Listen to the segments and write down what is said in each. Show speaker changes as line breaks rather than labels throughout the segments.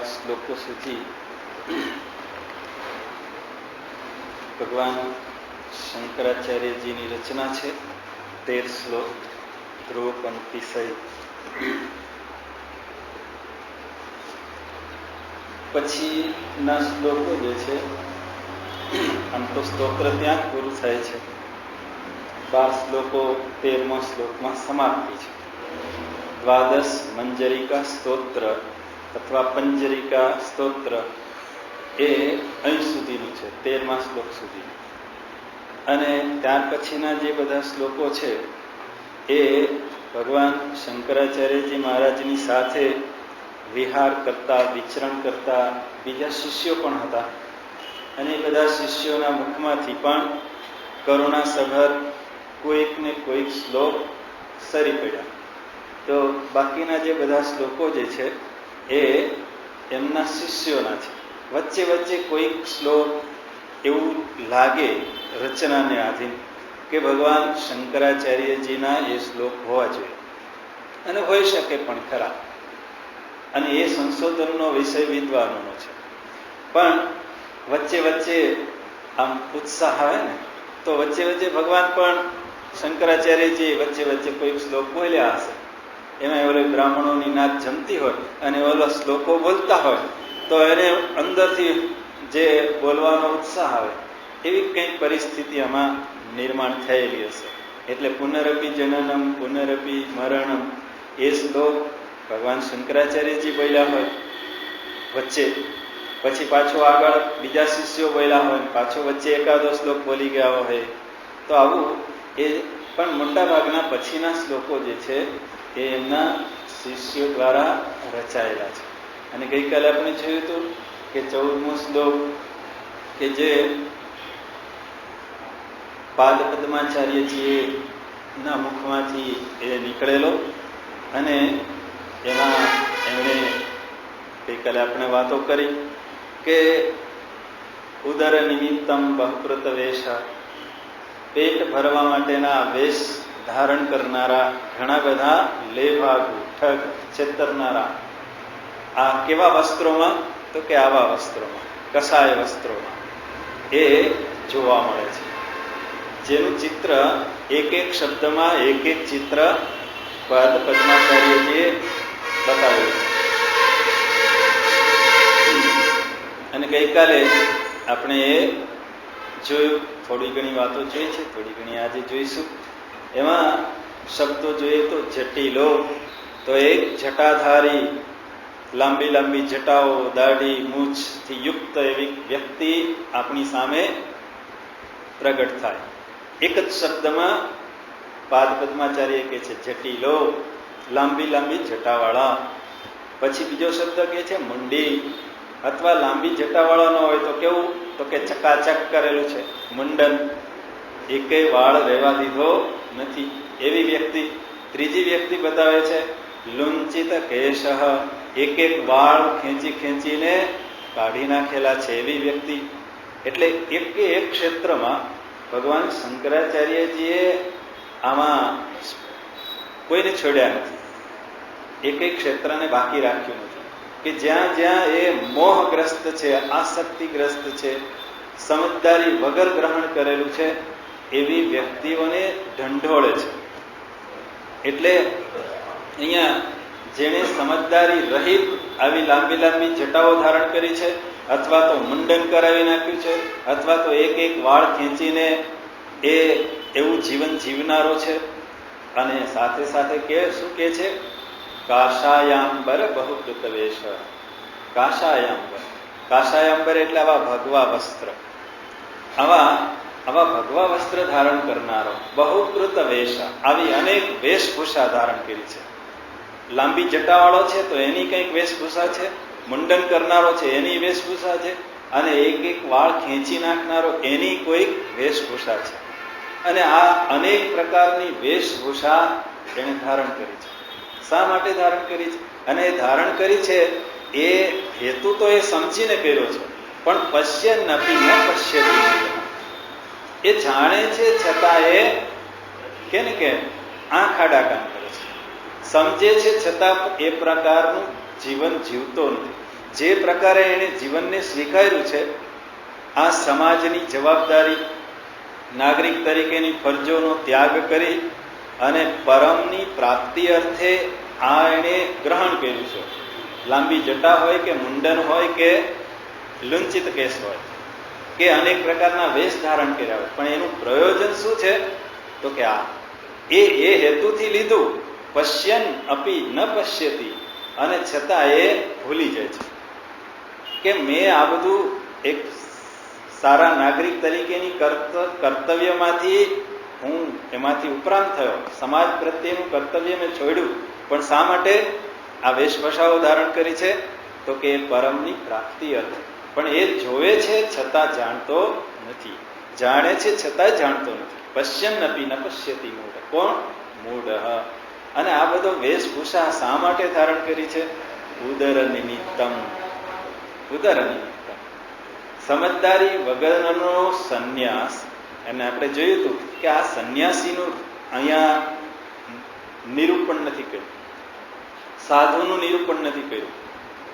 શ્લોકો સુધી ભગવાન શંકરાચાર્યજીની રચના છે. 13 શ્લોક ધ્રુવ પંક્તિ સહિત. પછીના શ્લોકો જે છે, આમ તો સ્તોત્ર ત્યાં જ પૂરું થાય છે. 12 શ્લોકો 13મા શ્લોકમાં સમાપ્તિ છે. દ્વાદશ મંજરિકા સ્તોત્ર અથવા પંજરિકા સ્તોત્ર એ અહીં સુધીનું છે, 13મા શ્લોક સુધી. અને ત્યાર પછીના જે બધા શ્લોકો છે એ ભગવાન શંકરાચાર્યજી મહારાજની સાથે વિહાર કરતા, વિચરણ કરતા બીજા શિષ્યો પણ હતા. અને એ બધા શિષ્યોના મુખમાંથી પણ કરુણાસભર કોઈક ને કોઈક શ્લોક સરી પડ્યા. તો બાકીના જે બધા શ્લોકો જે છે એ એમના શિષ્યોના છે. વચ્ચે વચ્ચે કોઈક શ્લોક એવું લાગે રચનાને આધીન કે ભગવાન શંકરાચાર્યજીના એ શ્લોક હોવા જોઈએ, અને હોઈ શકે પણ ખરા. અને એ સંશોધનનો વિષય વિદ્વાનોનો છે. પણ વચ્ચે વચ્ચે આમ ઉત્સાહ આવે ને, તો વચ્ચે વચ્ચે ભગવાન પણ શંકરાચાર્યજી વચ્ચે વચ્ચે કોઈક શ્લોક બોલ્યા હશે. એમાં ઓલે બ્રાહ્મણોની નાત જમતી હોય અને ઓલા શ્લોકો બોલતા હોય તો એને અંદરથી જે બોલવાનો ઉત્સાહ આવે એવી કંઈક પરિસ્થિતિ આમાં નિર્માણ થયેલી હશે. એટલે પુનરપી જનનમ પુનરપી મરણમ એ શ્લોક ભગવાન શંકરાચાર્યજી બોલ્યા હોય વચ્ચે, પછી પાછો આગળ બીજા શિષ્યો બોલ્યા હોય, પાછો વચ્ચે એકાદો શ્લોક બોલી ગયા હોય, તો આવું એ પણ મોટા ભાગના પછીના શ્લોકો જે છે એ એમના શિષ્યો દ્વારા રચાયેલા છે. અને ગઈકાલે આપણે જોયું હતું કે 14મો શ્લોક કે જે પાદ પદ્માચાર્યજીના મુખમાંથી એ નીકળેલો અને એમાં એમણે ગઈકાલે આપણે વાતો કરી કે ઉદર નિમિત્તમ બહુકૃત વેશ, પેટ ભરવા માટેના વેશ ધારણ કરનારા ઘણા બધા લેભાગુ, ઠગ, છેતરનારા આ કેવા વસ્ત્રોમાં? તો કે આવા વસ્ત્રોમાં, કસાય વસ્ત્રોમાં એ જોવા મળે છે, જેનું ચિત્ર એક એક શબ્દમાં એક એક ચિત્ર પાદ પદ્માચાર્યજીએ બતાવ્યું છે. અને ગઈકાલે આપણે એ જોયું, થોડી ઘણી વાતો જોઈ છે, થોડી ઘણી આજે જોઈશું. એમાં શબ્દો જોઈએ તો જટિલો, તો એક જટાધારી, લાંબી લાંબી જટાઓ, દાઢી, મૂછથી યુક્ત એવી વ્યક્તિ આપણી સામે પ્રગટ થાય. એક જ શબ્દમાં પાદ પદ્માચાર્ય કહે છે જટિલો, લાંબી લાંબી જટાવાળા. પછી બીજો શબ્દ કહે છે મુંડી, અથવા લાંબી જટાવાળા ન હોય તો કેવું? તો કે ચકાચક કરેલું છે, મુંડન, એકેય વાળ રહેવા દીધો નથી એવી વ્યક્તિ. ત્રીજી વ્યક્તિ બતાવે છે લુંચિત કેશ, એક એક વાળ ખેંચી ખેંચીને કાઢી નાખેલા છે એવી વ્યક્તિ. એટલે એક ક્ષેત્રમાં ભગવાન શંકરાચાર્યજીએ આમાં કોઈને છોડ્યા નથી, એક ક્ષેત્રને બાકી રાખ્યું નથી, કે જ્યાં જ્યાં એ મોહગ્રસ્ત છે, આસક્તિગ્રસ્ત છે, સમજદારી વગર ગ્રહણ કરેલું છે એવી વ્યક્તિઓને ઢંઢોળે છે. એટલે અહીંયા જેણે સમજદારી રહિત આવી લાંબી લાંબી જટાઓ ધારણ કરી છે, અથવા તો મુંડન કરાવી નાખ્યું છે, અથવા તો એક એક વાળ ખેંચીને એ એવું જીવન જીવનારો છે. અને સાથે સાથે શું કે છે? કાશાયાંબર બહુકૃત વેશ. કાશાયાંબર, કાશાયાંબર એટલે આવા ભગવા વસ્ત્ર, આવા ભગવા વસ્ત્ર ધારણ કરનારો, બહુકૃત વેશ, આવી અનેક વેશભૂષા ધારણ કરી છે. લાંબી જટાવાળો છે તો એની કંઈક વેશભૂષા છે, મુંડન કરનારો છે એની વેશભૂષા છે, અને એક એક વાળ ખેંચી નાખનારો એની કોઈક વેશભૂષા છે. અને આ અનેક પ્રકારની વેશભૂષા એને ધારણ કરી છે. શા માટે ધારણ કરી છે? અને એ ધારણ કરી છે એ હેતુ તો એ સમજીને કર્યો છે, પણ પશ્યન નથી ન પશ્યતી, એ જાણે છે છતાં એ કે આંખ આડા કામ કરે છે, સમજે છે છતાં એ પ્રકારનું જીવન જીવતો નથી. જે પ્રકારે એને જીવનને સ્વીકાર્યું છે, આ સમાજની જવાબદારી, નાગરિક તરીકેની ફરજોનો ત્યાગ કરી અને પરમની પ્રાપ્તિ અર્થે આ એને ગ્રહણ કર્યું છે. લાંબી જટા હોય કે મુંડન હોય કે લુંચિત કેસ હોય કે અનેક પ્રકારના વેશ ધારણ કર્યા હોય, પણ એનું પ્રયોજન શું છે? તો કે આ એ હેતુથી લીધું, પશ્યન અપી ન પશ્યતી, અને છતાં એ ભૂલી જાય છે કે મેં આ બધું એક સારા નાગરિક તરીકેની કર્તવ્યમાંથી હું એમાંથી ઉપરાંત થયો, સમાજ પ્રત્યેનું કર્તવ્ય મેં છોડ્યું, પણ શા માટે આ વેશભૂષાઓ ધારણ કરી છે? તો કે પરમની પ્રાપ્તિ અર્થે. પણ એ જોવે છે છતાં જાણતો નથી, જાણે છે છતાં જાણતો નથી. પશ્યન અપી ન પશ્યતી મૂઢ. કોણ? મૂઢ. અને આ બધો વેશભૂષા શા માટે ધારણ કરી છે? ઉદર નિમિત્તમ. ઉદર નિમિત્તમ, સમજદારી વગરનો સંન્યાસ. અને આપણે જોયું હતું કે આ સંન્યાસીનું અહીંયા નિરૂપણ નથી કર્યું, સાધુનું નિરૂપણ નથી કર્યું,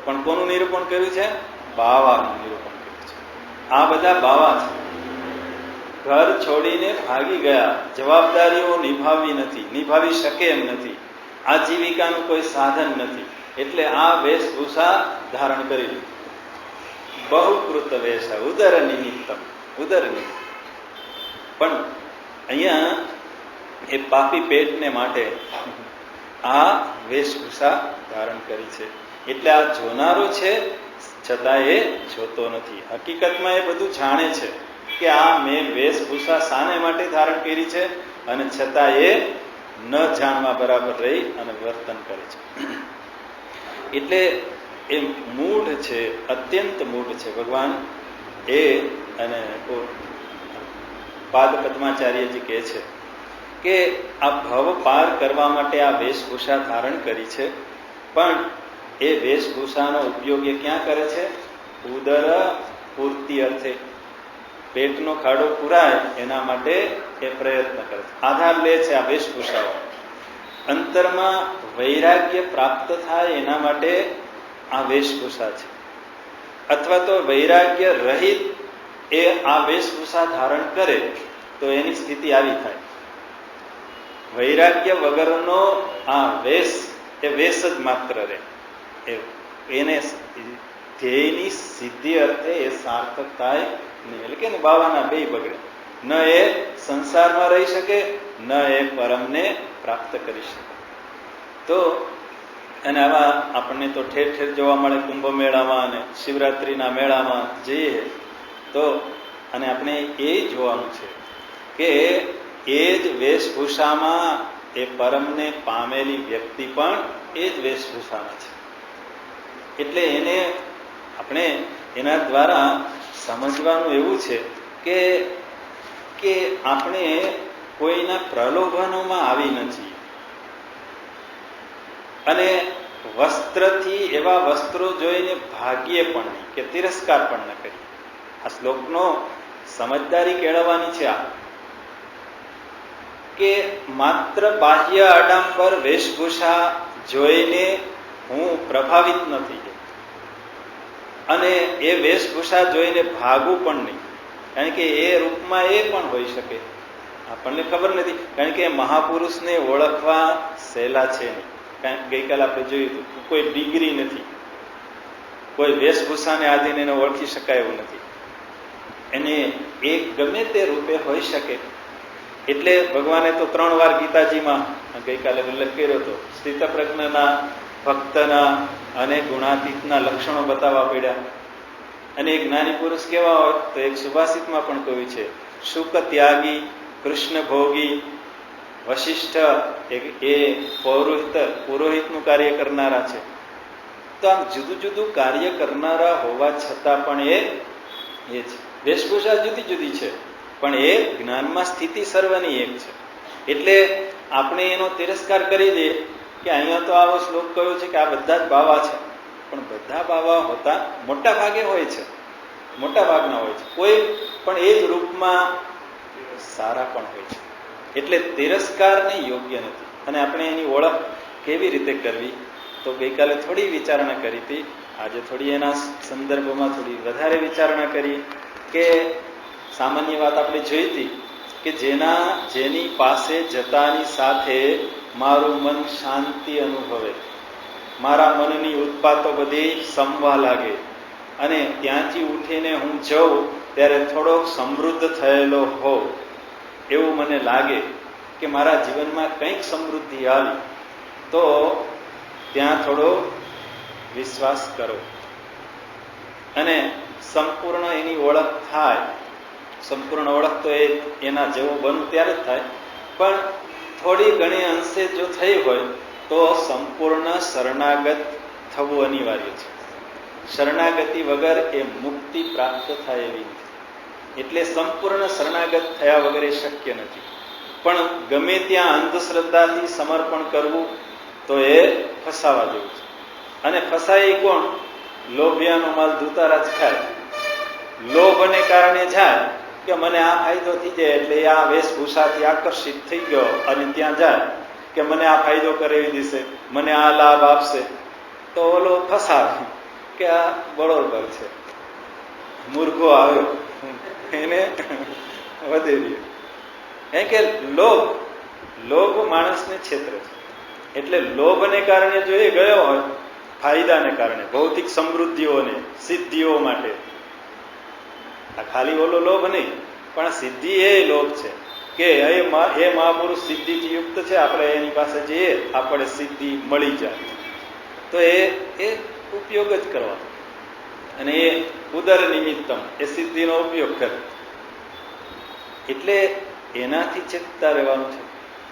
પણ કોનું નિરૂપણ કર્યું છે? બાવાનું નિરૂપણ કર્યું છે. આ બધા બાવા છે, ઘર છોડીને ભાગી ગયા, જવાબદારીઓ નિભાવી નથી, નિભાવી શકે એમ નથી, આજીવિકાનું કોઈ સાધન નથી, એટલે આ વેશભૂષા ધારણ કરી લીધી. બહુકૃત વેશ, ઉદર નિમિત્તમ, ઉદર નિમિત્ત. પણ અહીંયા એ પાપી પેટને માટે આ વેશભૂષા ધારણ કરી છે. એટલે આ જોનારો છે છતાં એ જોતો નથી. હકીકતમાં એ બધું જાણે છે, કે આ મેં વેશભૂષા શાને માટે ધારણ કરી છે, અને છતાં એ ન જાણવા બરાબર રહી અને વર્તન કરે છે. એટલે એ મૂઢ છે, અત્યંત મૂઢ છે ભગવાન એ. અને પાદ પદ્માચાર્યજી કહે છે કે આ ભવ પાર કરવા માટે આ વેશભૂષા ધારણ કરી છે, પણ એ વેશભૂષાનો ઉપયોગ એ ક્યાં કરે છે? ઉદર પૂર્તિ અર્થે, પેટનો ખાડો પૂરાય એના માટે એ પ્રયત્ન કરે છે, આધાર લે છે આ વેશભૂષાઓ. અંતરમાં વૈરાગ્ય પ્રાપ્ત થાય એના માટે આ વેશભૂષા છે, અથવા તો વૈરાગ્ય રહિત એ આ વેશભૂષા ધારણ કરે તો એની સ્થિતિ આવી થાય. વૈરાગ્ય વગરનો આ વેશ એ વેશ જ માત્ર રહે, એને ધ્યેયની સિદ્ધિ અર્થે એ સાર્થક થાય નહીં. એટલે કે બાવાના બે બગડે, ન એ સંસારમાં રહી શકે, ન એ પરમને પ્રાપ્ત કરી શકે. તો અને આવા આપણને તો ઠેર ઠેર જોવા મળે. કુંભ મેળામાં અને શિવરાત્રિના મેળામાં જઈએ તો અને આપણે એ જોવાનું છે કે એ જ વેશભૂષામાં એ પરમને પામેલી વ્યક્તિ પણ એ જ વેશભૂષામાં છે. એટલે એને આપણે એના દ્વારા સમજવાનું એવું છે કે આપણે કોઈના પ્રલોભનોમાં આવી નથી, અને વસ્ત્રથી એવા વસ્ત્રો જોઈને ભાગ્યે પણ નહીં કે તિરસ્કાર પણ ન કરીએ. આ શ્લોકનો સમજદારી કેળવવાની છે. આ કે માત્ર બાહ્ય આડંબર વેશભૂષા જોઈને હું પ્રભાવિત નથી, અને એ વેશભૂષા જોઈને ભાગવું પણ નહીં, કારણ કે એ રૂપમાં એ પણ હોઈ શકે, આપણને ખબર નથી. કારણ કે મહાપુરુષને ઓળખવા સહેલા છે નહીં. ગઈકાલે આપણે જોયું કોઈ ડિગ્રી નથી, કોઈ વેશભૂષાને આધીને એને ઓળખી શકાય એવું નથી. એને એક ગમે તે રૂપે હોઈ શકે. એટલે ભગવાને તો 3 વાર ગીતાજીમાં ગઈકાલે ઉલ્લેખ કર્યો હતો, સ્થિતપ્રજ્ઞના, ભક્તના અને ગુણાતીતના લક્ષણો બતાવવા પડ્યા. અને એક જ્ઞાની પુરુષ કેવા હોય તો એક સુભાષિતમાં પણ કહ્યું છે, શુક ત્યાગી, કૃષ્ણ ભોગી, વશિષ્ઠ એ પુરોહિતનું કાર્ય કરનારા છે. તો આમ જુદું જુદું કાર્ય કરનારા હોવા છતાં પણ એ છે. વેશભૂષા જુદી જુદી છે, પણ એ જ્ઞાનમાં સ્થિતિ સર્વની એક છે. એટલે આપણે એનો તિરસ્કાર કરી દઈએ કે અહીંયા તો આવો શ્લોક કયો છે કે આ બધા જ બાવા છે, પણ બધા બાવા હોતા મોટા ભાગે હોય છે, મોટા ભાગના હોય છે. કોઈ પણ એ જ રૂપમાં સારા પણ હોય છે. એટલે તિરસ્કારને યોગ્ય નથી. અને આપણે એની ઓળખ કેવી રીતે કરવી તો ગઈકાલે થોડી વિચારણા કરી હતી, આજે થોડી એના સંદર્ભમાં થોડી વધારે વિચારણા કરી. કે સામાન્ય વાત આપણે જોઈ હતી કે જેની પાસે જતાની સાથે મારું મન શાંતિ અનુભવે, મારા મનની ઉત્પાતો બધી સમવા લાગે, અને ત્યાંથી ઉઠીને હું જઉં ત્યારે થોડોક સમૃદ્ધ થયેલો હોઉં એવું મને લાગે કે મારા જીવનમાં કંઈક સમૃદ્ધિ આવી, તો ત્યાં થોડો વિશ્વાસ કરો. અને સંપૂર્ણ એની ઓળખ થાય. સંપૂર્ણ ઓળખ તો એના જેવો બનવું ત્યારે જ થાય, પણ થોડી ઘણી અંશે જો થઈ હોય તો સંપૂર્ણ શરણાગત થવું અનિવાર્ય છે. શરણાગતિ વગર એ મુક્તિ પ્રાપ્ત થાય એવી નથી. એટલે સંપૂર્ણ શરણાગત થયા વગર એ શક્ય નથી. પણ ગમે ત્યાં અંધશ્રદ્ધાથી સમર્પણ કરવું તો એ ફસાવા જેવું છે. અને ફસાય કોણ? લોભિયાનો માલ દૂતારા જ ખાય. લોભને કારણે જાય કે મને આ ફાયદો થઈ જાય, એટલે આ વેશભૂષાથી આકર્ષિત થઈ ગયો અને ત્યાં જાય કે મને આ ફાયદો કરાવી દેશે, મને આ લાભ આપશે. તો ઓલો ફસાવે કે આ બરોબર છે, મૂર્ખો આવ્યો એને વધેરીએ. કારણ કે લોભ માણસને છેતરે છે. એટલે લોભને કારણે જો એ ગયો હોય, ફાયદાને કારણે, ભૌતિક સમૃદ્ધિઓને, સિદ્ધિઓ માટે, આ ખાલી ઓલો લોભ નહીં, પણ સિદ્ધિ એ લોભ છે કે એ મહાપુરુષ સિદ્ધિથી યુક્ત છે, આપણે એની પાસે જઈએ, આપણે સિદ્ધિ મળી જાય, તો એ ઉપયોગ જ કરવાનો. અને એ ઉદર નિમિત્તમ એ સિદ્ધિનો ઉપયોગ કરે. એટલે એનાથી ચેતતા રહેવાનું છે,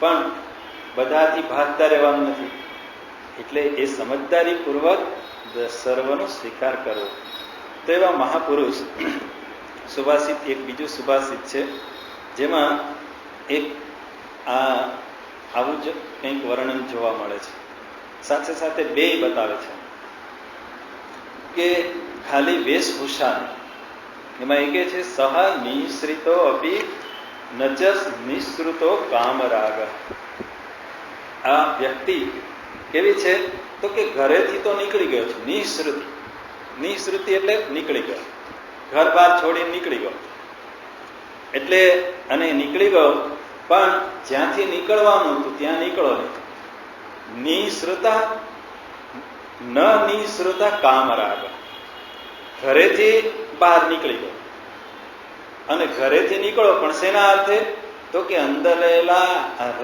પણ બધાથી ભાગતા રહેવાનું નથી. એટલે એ સમજદારીપૂર્વક સર્વનો સ્વીકાર કરવો. તો એવા મહાપુરુષ સુભાષિત, એક બીજું સુભાષિત છે જેમાં એક આવું જ કંઈક વર્ણન જોવા મળે છે. સાથે સાથે બે બતાવે છે કે ખાલી વેશભૂષા, એમાં એ કહે છે સહ નિશ્રિતો અપી નચસ નિશ્રુતો કામરાગ. આ વ્યક્તિ કેવી છે? તો કે ઘરેથી તો નીકળી ગયો છે, નિશ્રુતિ. નિશ્રુતિ એટલે નીકળી ગયો, ઘર બહાર છોડીને નીકળી ગયો. એટલે અને નીકળી ગયો, પણ જ્યાંથી નીકળવાનું હતું ત્યાં નીકળો નહીં. નિશ્રુતા ન નિશ્રુતા કામરાગ. ઘરેથી બહાર નીકળી ગયો, અને ઘરેથી નીકળો પણ શેના અર્થે? તો કે અંદર રહેલા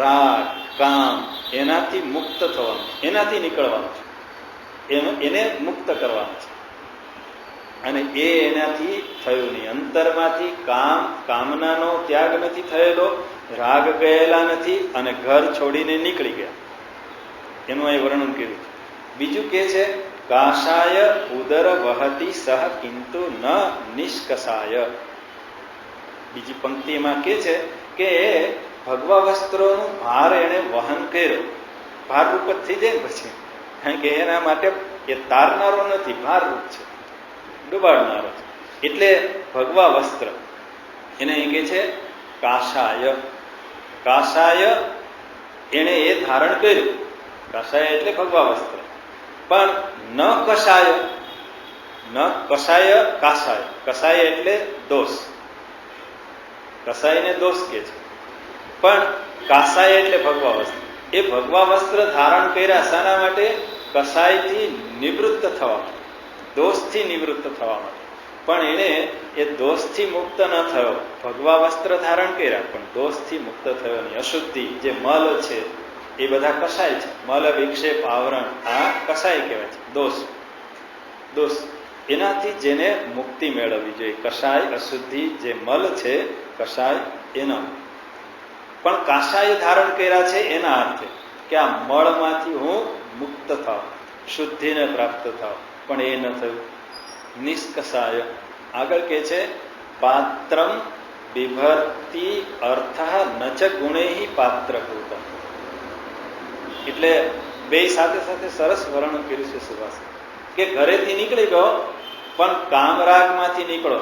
રાગ કામ એનાથી મુક્ત થવાનું, એનાથી નીકળવાનું છે, એને મુક્ત કરવાનું છે. અને એ એનાથી થયું નહીં. અંતરમાંથી કામનાનો ત્યાગ નથી થયેલો, રાગ ગયેલા નથી, અને ઘર છોડીને નીકળી ગયા. એનું અહીં વર્ણન કર્યું છે. બીજું કે છે કાષાય ઉદર વહતી સહ કિંતુ ન નિષ્કષાય. બીજી પંક્તિમાં કે છે કે ભગવા વસ્ત્રોનું ભાર એને વહન કર્યો. ભારરૂપ જ થઈ જાય પછી, કારણ કે એના માટે એ તારનારો નથી, ભારરૂપ છે, ડુબાડનારો છે. એટલે ભગવા વસ્ત્ર એને એ કે છે કાષાય. કાષાય એને એ ધારણ કર્યું. કાષાય એટલે ભગવા વસ્ત્ર. પણ ન કષાય, ન કષાય કાષાય. કષાય એટલે દોષ, કસાઈને દોષ કે છે. પણ કાસાય એટલે ભગવા વસ્ત્ર. એ ભગવા વસ્ત્ર ધારણ કર્યા શાના માટે? કસાયથી નિવૃત્ત થવા માટે, દોષથી નિવૃત્ત થવા માટે. પણ એને એ દોષથી મુક્ત ન થયો. ભગવા વસ્ત્ર ધારણ કર્યા પણ દોષથી મુક્ત થયો નહીં. અશુદ્ધિ જે મલ છે એ બધા કસાય છે. મલ વિક્ષેપ આવરણ આ કસાય કહેવાય છે. દોષ એનાથી જેને મુક્તિ મેળવવી જોઈએ. કસાય અશુદ્ધિ જે મલ છે કસાય એના. પણ કાષાય ધારણ કર્યા છે એના અર્થે કે આ મળમાંથી હું મુક્ત થાવ, શુદ્ધિને પ્રાપ્ત થાવ. પણ એ ન થયું. નિષ્કષાય. આગળ કે છે પાત્રમ બિભર્તિ અર્થ નચ ગુણેહી પાત્રભૂત. એટલે બે સાથે સાથે સરસ વર્ણન કર્યું છે સુભાષ કે ઘરેથી નીકળી ગયો પણ કામરાગમાંથી નીકળો.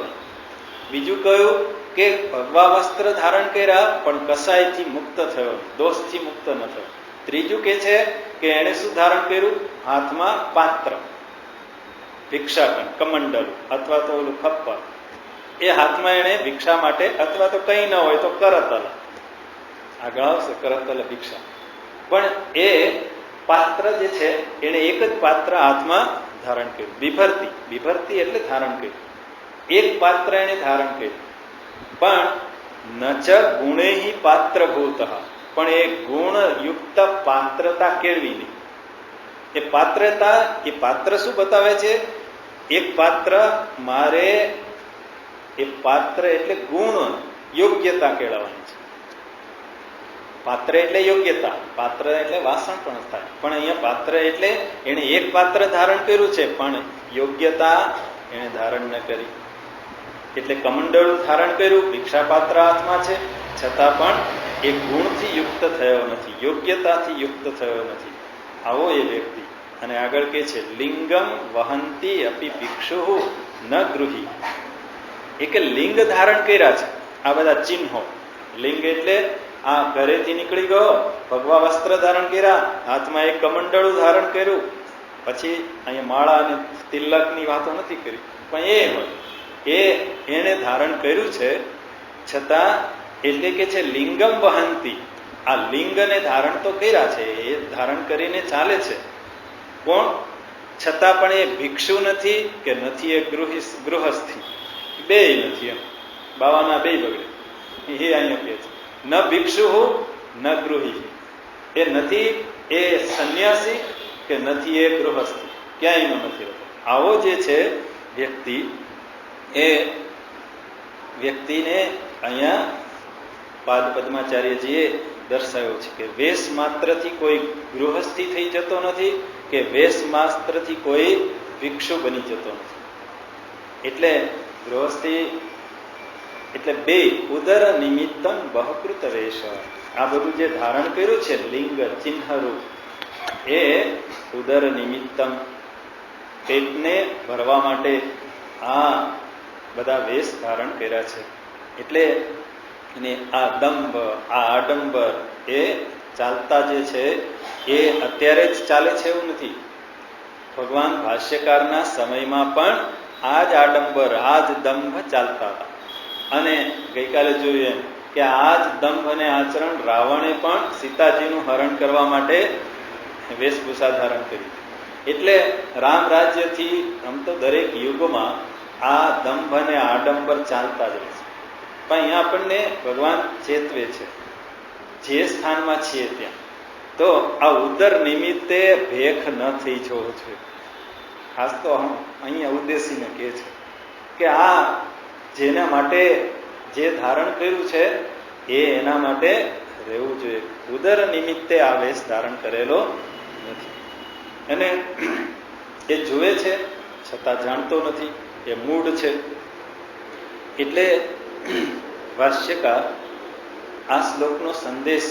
બીજું કયું કે ભગવા વસ્ત્ર ધારણ કર્યા પણ કસાયથી મુક્ત થયો, દોષથી મુક્ત ન થયો. ત્રીજું કે છે કે એણે શું ધારણ કર્યું? હાથમાં પાત્ર, ભિક્ષાકણ, કમંડલ અથવા તો ઓલું ખપ્પર. એ હાથમાં એણે ભિક્ષા માટે, અથવા તો કંઈ ન હોય તો કરતલ, આગળ આવશે કરતલ ભિક્ષા. પણ એ પાત્ર જે છે એને એક જ પાત્ર હાથમાં ધારણ કર્યું. બિભરતી, બિભરતી એટલે ધારણ કર્યું. એક પાત્ર એને ધારણ કર્યું. પણ નચ ગુણેહી પાત્રભૂત. પણ એ ગુણયુક્ત પાત્રતા કેળવી નહીં. એ પાત્રતા, એ પાત્ર શું બતાવે છે? એક પાત્ર મારે, એ પાત્ર એટલે ગુણ યોગ્યતા કેળવવાની છે. પાત્ર એટલે યોગ્યતા, પાત્ર એટલે વાસણ પણ થાય. પણ અહીંયા પાત્ર એટલે એને એક પાત્ર ધારણ કર્યું છે પણ યોગ્યતા એને ધારણ ન કરી. એટલે કમંડળું ધારણ કર્યું, ભિક્ષા પાત્ર હાથમાં છે, છતાં પણ એ ગુણથી યુક્ત થયો નથી, યોગ્યતાથી યુક્ત થયો નથી. આવો એ વ્યક્તિ. અને આગળ કે છે લિંગમ વહંતી અપી ભિક્ષુ ન ગૃહી. એ કે લિંગ ધારણ કર્યા છે, આ બધા ચિહ્નો. લિંગ એટલે આ ઘરેથી નીકળી ગયો, ભગવા વસ્ત્ર ધારણ કર્યા, હાથમાં એક કમંડળું ધારણ કર્યું. પછી અહીંયા માળા અને તિલકની વાતો નથી કરી, પણ એ હોય એ એને ધારણ કર્યું છે. છતાં એટલે કે છે લિંગમ વહંતી. આ લિંગને ધારણ તો કર્યા છે, એ ધારણ કરીને ચાલે છે. કોણ? છતાં પણ એ ભિક્ષુ નથી કે નથી એ ગૃહસ્થી, બે નથી. એમ બાવાના બે બગડે. એ અહીંયા કહે છે ન ભિક્ષુ ન ગૃહી. એ નથી એ સંન્યાસી કે નથી એ ગૃહસ્થી, ક્યાંયનો નથી રહેતો. આવો જે છે વ્યક્તિ, એ વ્યક્તિને અહીંયા પાદ પદ્માચાર્યજીએ દર્શાવ્યો છે કે વેશ માત્રથી કોઈ ગૃહસ્થી થઈ જતો નથી કે વેશ માત્રથી કોઈ ભિક્ષુ બની જતો નથી. એટલે ગૃહસ્થી એટલે બે ઉદર નિમિત્તમ બહકૃત વેશ, આ બધું જે ધારણ કર્યું છે લિંગ ચિહ્નરૂપ, એ ઉદર નિમિત્તમ પેટને ભરવા માટે આ બધા વેશ ધારણ કર્યા છે. એટલે આ દંભ, આ આડંબર એ ચાલતા જે છે એ અત્યારે જ ચાલે છે એવું નથી. ભગવાન ભાષ્યકારના સમયમાં પણ આ જ આડંબર, આ જ દંભ ચાલતા હતા. અને ગઈકાલે જોયું એમ કે આ જ દંભ અને આચરણ રાવણે પણ સીતાજીનું હરણ કરવા માટે વેશભૂષા ધારણ કરી. એટલે રામ રાજ્યથી આમ તો દરેક યુગમાં આ દંભ અને આડંબર ચાલતા જ રહે છે. પણ અહીંયા આપણને ભગવાન ચેતવે છે જે સ્થાનમાં છીએ ત્યાં, તો આ ઉદર નિમિત્તે ભેખ ન થઈ જવો જોઈએ. ખાસ તો અહીંયા ઉદ્દેશીને કહે છે કે આ જેના માટે જે ધારણ કર્યું છે એ એના માટે રહેવું જોઈએ. ઉદર નિમિત્તે આ વેશ ધારણ કરેલો નથી. અને એ જુએ છે છતાં જાણતો નથી, એ મૂળ છે. એટલે ભાષ્યકાર આ શ્લોકનો સંદેશ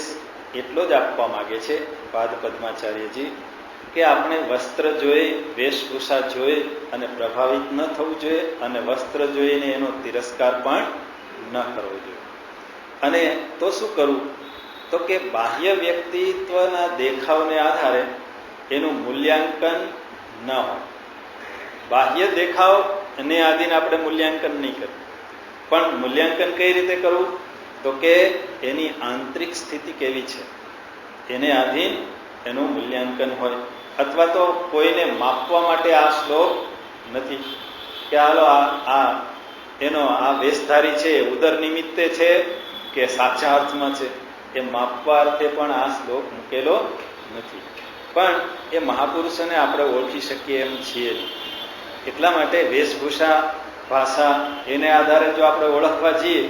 એટલો જ આપવા માંગે છે પાદ પદ્માચાર્યજી કે આપણે વસ્ત્ર જોઈ, વેશભૂષા જોઈ અને પ્રભાવિત ન થવું જોઈએ, અને વસ્ત્ર જોઈને એનો તિરસ્કાર પણ ન કરવો જોઈએ. અને તો શું કરવું? તો કે બાહ્ય વ્યક્તિત્વના દેખાવને આધારે એનું મૂલ્યાંકન ન હોય. બાહ્ય દેખાવ ને આધીન આપણે મૂલ્યાંકન નહીં કરવું. પણ મૂલ્યાંકન કઈ રીતે કરવું? તો કે એની આંતરિક સ્થિતિ કેવી છે એને આધીન એનું મૂલ્યાંકન હોય. અથવા તો કોઈને માપવા માટે આ શ્લોક નથી કે હાલો આ એનો આ વેશધારી છે ઉદર નિમિત્તે છે કે સાચા અર્થમાં છે, એ માપવા અર્થે પણ આ શ્લોક મૂકેલો નથી. પણ એ મહાપુરુષોને આપણે ઓળખી શકીએ એમ છીએ. એટલા માટે વેશભૂષા, ભાષા એને આધારે જો આપણે ઓળખવા જઈએ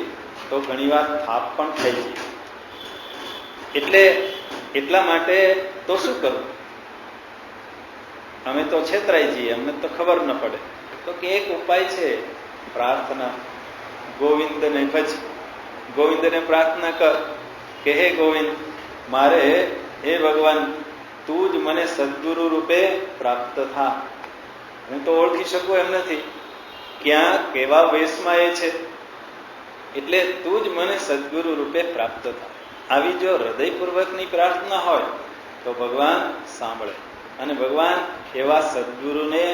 તો ઘણીવાર થાપ પણ થઈ જાય. એટલે એટલા માટે તો શું કરવું? અમે તો છેતરાઈ જઈએ, અમને તો ખબર ન પડે. તો કે એક ઉપાય છે પ્રાર્થના. ગોવિંદને ભજ, ગોવિંદને પ્રાર્થના કર કે હે ગોવિંદ, મારે હે ભગવાન તું જ મને સદગુરુ રૂપે પ્રાપ્ત થા. હું તો ઓળખી શકું એમ નથી ક્યાં કેવા વેશમાં એ છે, એટલે તું જ મને સદગુરુ રૂપે પ્રાપ્ત થા. આવી જો હૃદયપૂર્વકની પ્રાર્થના હોય તો ભગવાન સાંભળે. અને ભગવાન એવા સદગુરુને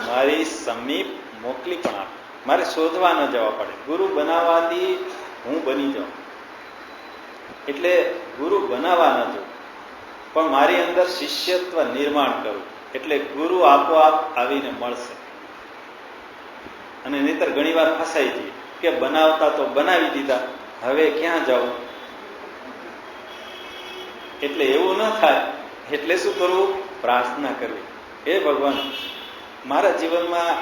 મારી સમીપ મોકલી પણ આપે. મારે શોધવા ન જવા પડે. ગુરુ બનાવવાથી હું બની જાઉં. એટલે ગુરુ બનાવવા ન જવું, પણ મારી અંદર શિષ્યત્વ નિર્માણ કરવું. એટલે ગુરુ આપોઆપ આવીને મળશે. અને નહીતર ઘણી વાર ફસાઈ જઈએ કે બનાવતા તો બનાવી દીધા, હવે ક્યાં જાઉં? એટલે એવું ન થાય. એટલે શું કરવું? પ્રાર્થના કરવી. હે ભગવાન, મારા જીવનમાં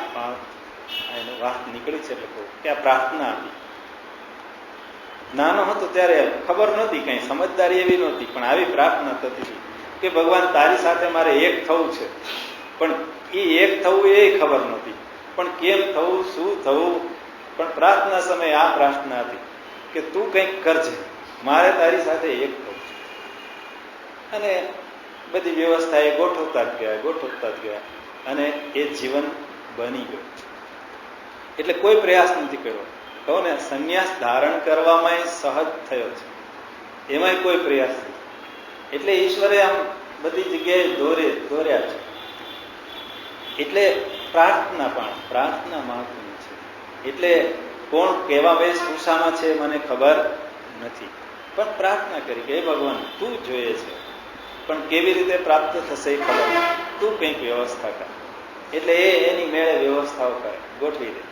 વાત નીકળી છે એટલે કહું કે આ પ્રાર્થના હતી. નાનો હતો ત્યારે ખબર નહોતી, કઈ સમજદારી એવી નહોતી, પણ આવી પ્રાર્થના થતી હતી કે ભગવાન તારી સાથે મારે એક થવું છે. પણ એ એક થવું એ ખબર નહોતી, પણ કેમ થવું, શું થવું. પણ પ્રાર્થના સમયે આ પ્રાર્થના હતી કે તું કંઈક કરજે, મારે તારી સાથે એક થવું છે. અને બધી વ્યવસ્થા એ ગોઠવતા જ ગયા અને એ જીવન બની ગયું. એટલે કોઈ પ્રયાસ નથી કર્યો. કહું ને, સંન્યાસ ધારણ કરવામાં સહજ થયો છે, એમાંય કોઈ પ્રયાસ નથી. એટલે ઈશ્વરે આમ બધી જગ્યાએ દોર્યા છે. એટલે પ્રાર્થના મહત્વની છે. એટલે કોણ કેવા વેશભૂષામાં છે મને ખબર નથી, પણ પ્રાર્થના કરી કે હે ભગવાન તું જોઈએ છે, પણ કેવી રીતે પ્રાપ્ત થશે એ ખબર નથી, તું કંઈક વ્યવસ્થા કર. એટલે એની મેળે વ્યવસ્થાઓ કરે, ગોઠવી દે.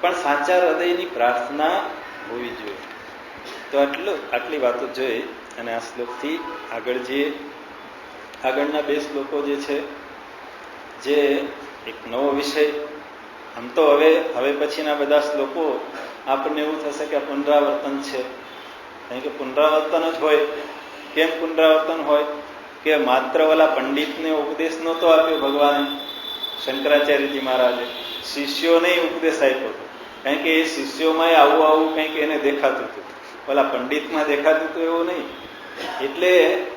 પણ સાચા હૃદયની પ્રાર્થના હોવી જોઈએ. તો આટલી વાતો જોઈ અને આ શ્લોકથી આગળ જઈએ. આગળના 2 શ્લોકો જે છે, જે એક નવો વિષય. આમ તો હવે પછીના બધા શ્લોકો આપણને એવું થશે કે પુનરાવર્તન છે, કારણ કે પુનરાવર્તન જ હોય. કેમ પુનરાવર્તન હોય? કે માત્ર ઓલા પંડિતને ઉપદેશ નહોતો આપ્યો ભગવાને, શંકરાચાર્યજી મહારાજે શિષ્યોને ઉપદેશ આપ્યો હતો. કારણ કે એ શિષ્યોમાં આવું આવું કંઈક એને દેખાતું હતું, ઓલા પંડિતમાં દેખાતું હતું એવું નહીં. એટલે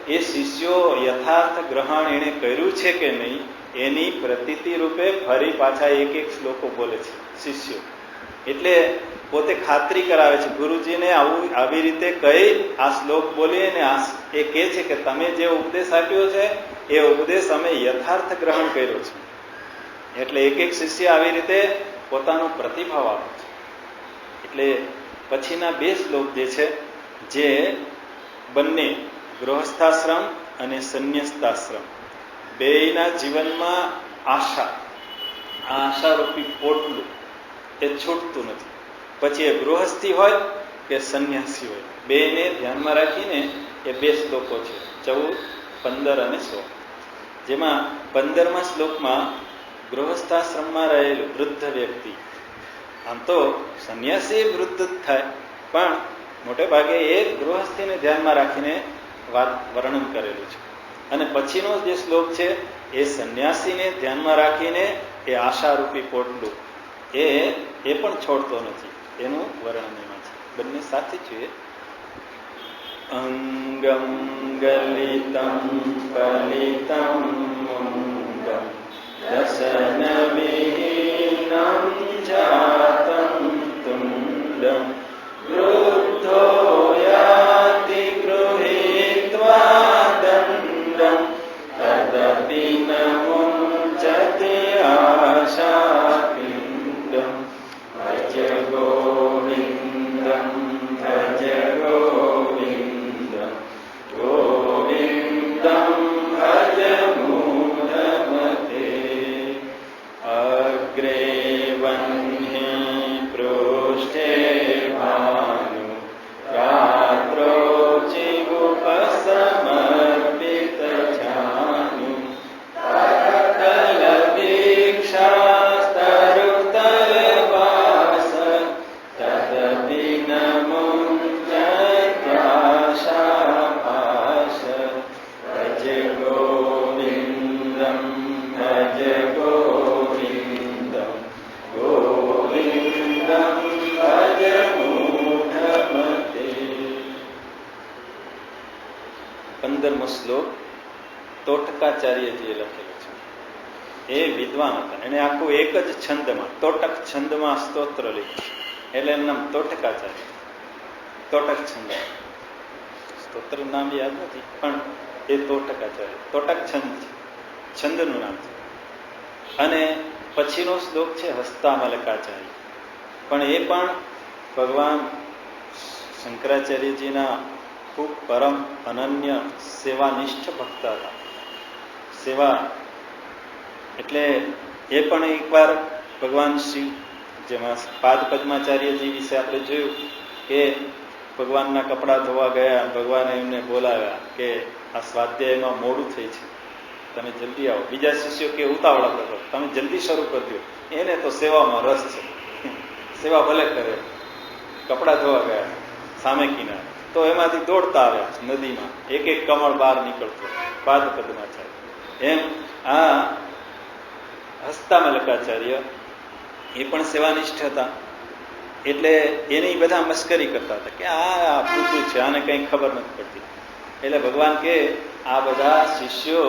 એ શિષ્યો યથાર્થ ગ્રહણ એને કર્યું છે કે નહીં એની પ્રતીતિ રૂપે ફરી પાછા એક એક શ્લોકો બોલે છે શિષ્યો. એટલે પોતે ખાતરી કરાવે છે ગુરુજીને આવી રીતે કઈ આ શ્લોક બોલી અને એ કહે છે કે તમે જે ઉપદેશ આપ્યો છે એ ઉપદેશ અમે યથાર્થ ગ્રહણ કર્યો છે. એટલે એક એક શિષ્ય આવી રીતે પોતાનો પ્રતિભાવ આપે છે. એટલે પછીના 2 શ્લોક જે છે જે બંને ગૃહસ્થાશ્રમ અને સંન્યસ્તાશ્રમ બેયના જીવનમાં આશા, આ આશારૂપી પોટલું એ છૂટતું નથી. પછી એ ગૃહસ્થી હોય કે સંન્યાસી હોય, બેને ધ્યાનમાં રાખીને એ 2 શ્લોકો છે, 14, 15 અને 16. જેમાં 15મા શ્લોકમાં ગૃહસ્થાશ્રમમાં રહેલું વૃદ્ધ વ્યક્તિ, આમ તો સંન્યાસી વૃદ્ધ જ થાય, પણ મોટે ભાગે એ ગૃહસ્થીને ધ્યાનમાં રાખીને વર્ણન કરેલું છે. અને પછીનો જે શ્લોક છે એ સંન્યાસીને ધ્યાનમાં રાખીને એ આશારૂપી પોટલું એ પણ છોડતો નથી, એનું વર્ણન એમાં છે. બંને સાથે જોઈએ. અંગમ ગલિતમ પલિતમ મુંડમ દશન વિહીનમ જાતમ તુંડમ વૃદ્ધો યાતિ ગૃહીત્વા દંડમ તદપિ ન મુંચતિ આશાપિંડમ ભજ ગોવિંદમ ભજ ગોવિંદમ ગોવિંદમ ભજ મૂઢમતે અગ્રે વહ્નિ પૃષ્ઠે ભાનુ રાત્રો ચિગુપસમર્પિત જાનુ તરતલ દીક્ષાસ્તરુતલ વાસ તદપિ ન મુંચત્યાશાપાશ ભજ ગોવિંદમ ભજ ગોવિંદમ ગોવિંદમ ભજ મૂઢમતે. 15મો શ્લોક તોટકાચાર્યજીએ લખેલો છે. એ વિદ્વાન હતા, એને આખું એક જ છંદમાં, તોટક છંદમાં સ્તોત્ર લખ્યું, એટલે એનું નામ તોટકાચાર્ય. તોટક છંદ, સ્તોત્ર નામ યાદ નથી, પણ એ તોટકાચાર્ય, તોટક છંદ છે, છંદનું નામ છે. અને પછીનો શ્લોક છે હસ્તામલકાચાર્ય, પણ એ પણ ભગવાન શંકરાચાર્યજીના ખૂબ પરમ અનન્ય સેવાનિષ્ઠ ભક્ત હતા. સેવા એટલે એ પણ એકવાર ભગવાન શિવ, જેમાં પાદ પદ્માચાર્યજી વિશે આપણે જોયું કે ભગવાનના કપડાં ધોવા ગયા, ભગવાને એમને બોલાવ્યા કે આ સ્વાધ્યાયમાં મોડું થઈ છે, તમે જલ્દી આવો. બીજા શિષ્યો કે ઉતાવળા કરો, તમે જલ્દી શરૂ કરી દો, એને તો સેવામાં રસ છે, સેવા ભલે કરે. કપડાં ધોવા ગયા સામે કિનારે, તો એમાંથી દોડતા આવ્યા નદીમાં, એક એક કમળ બહાર નીકળતો, પાદ પદ્માચાર્ય. એમ આ હસ્તામલકાચાર્ય એ પણ સેવાનિષ્ઠ હતા. એટલે એની બધા મસ્કરી કરતા હતા કે આ પૂતું છે, આને કંઈ ખબર નથી પડતી. એટલે ભગવાન કે આ બધા શિષ્યો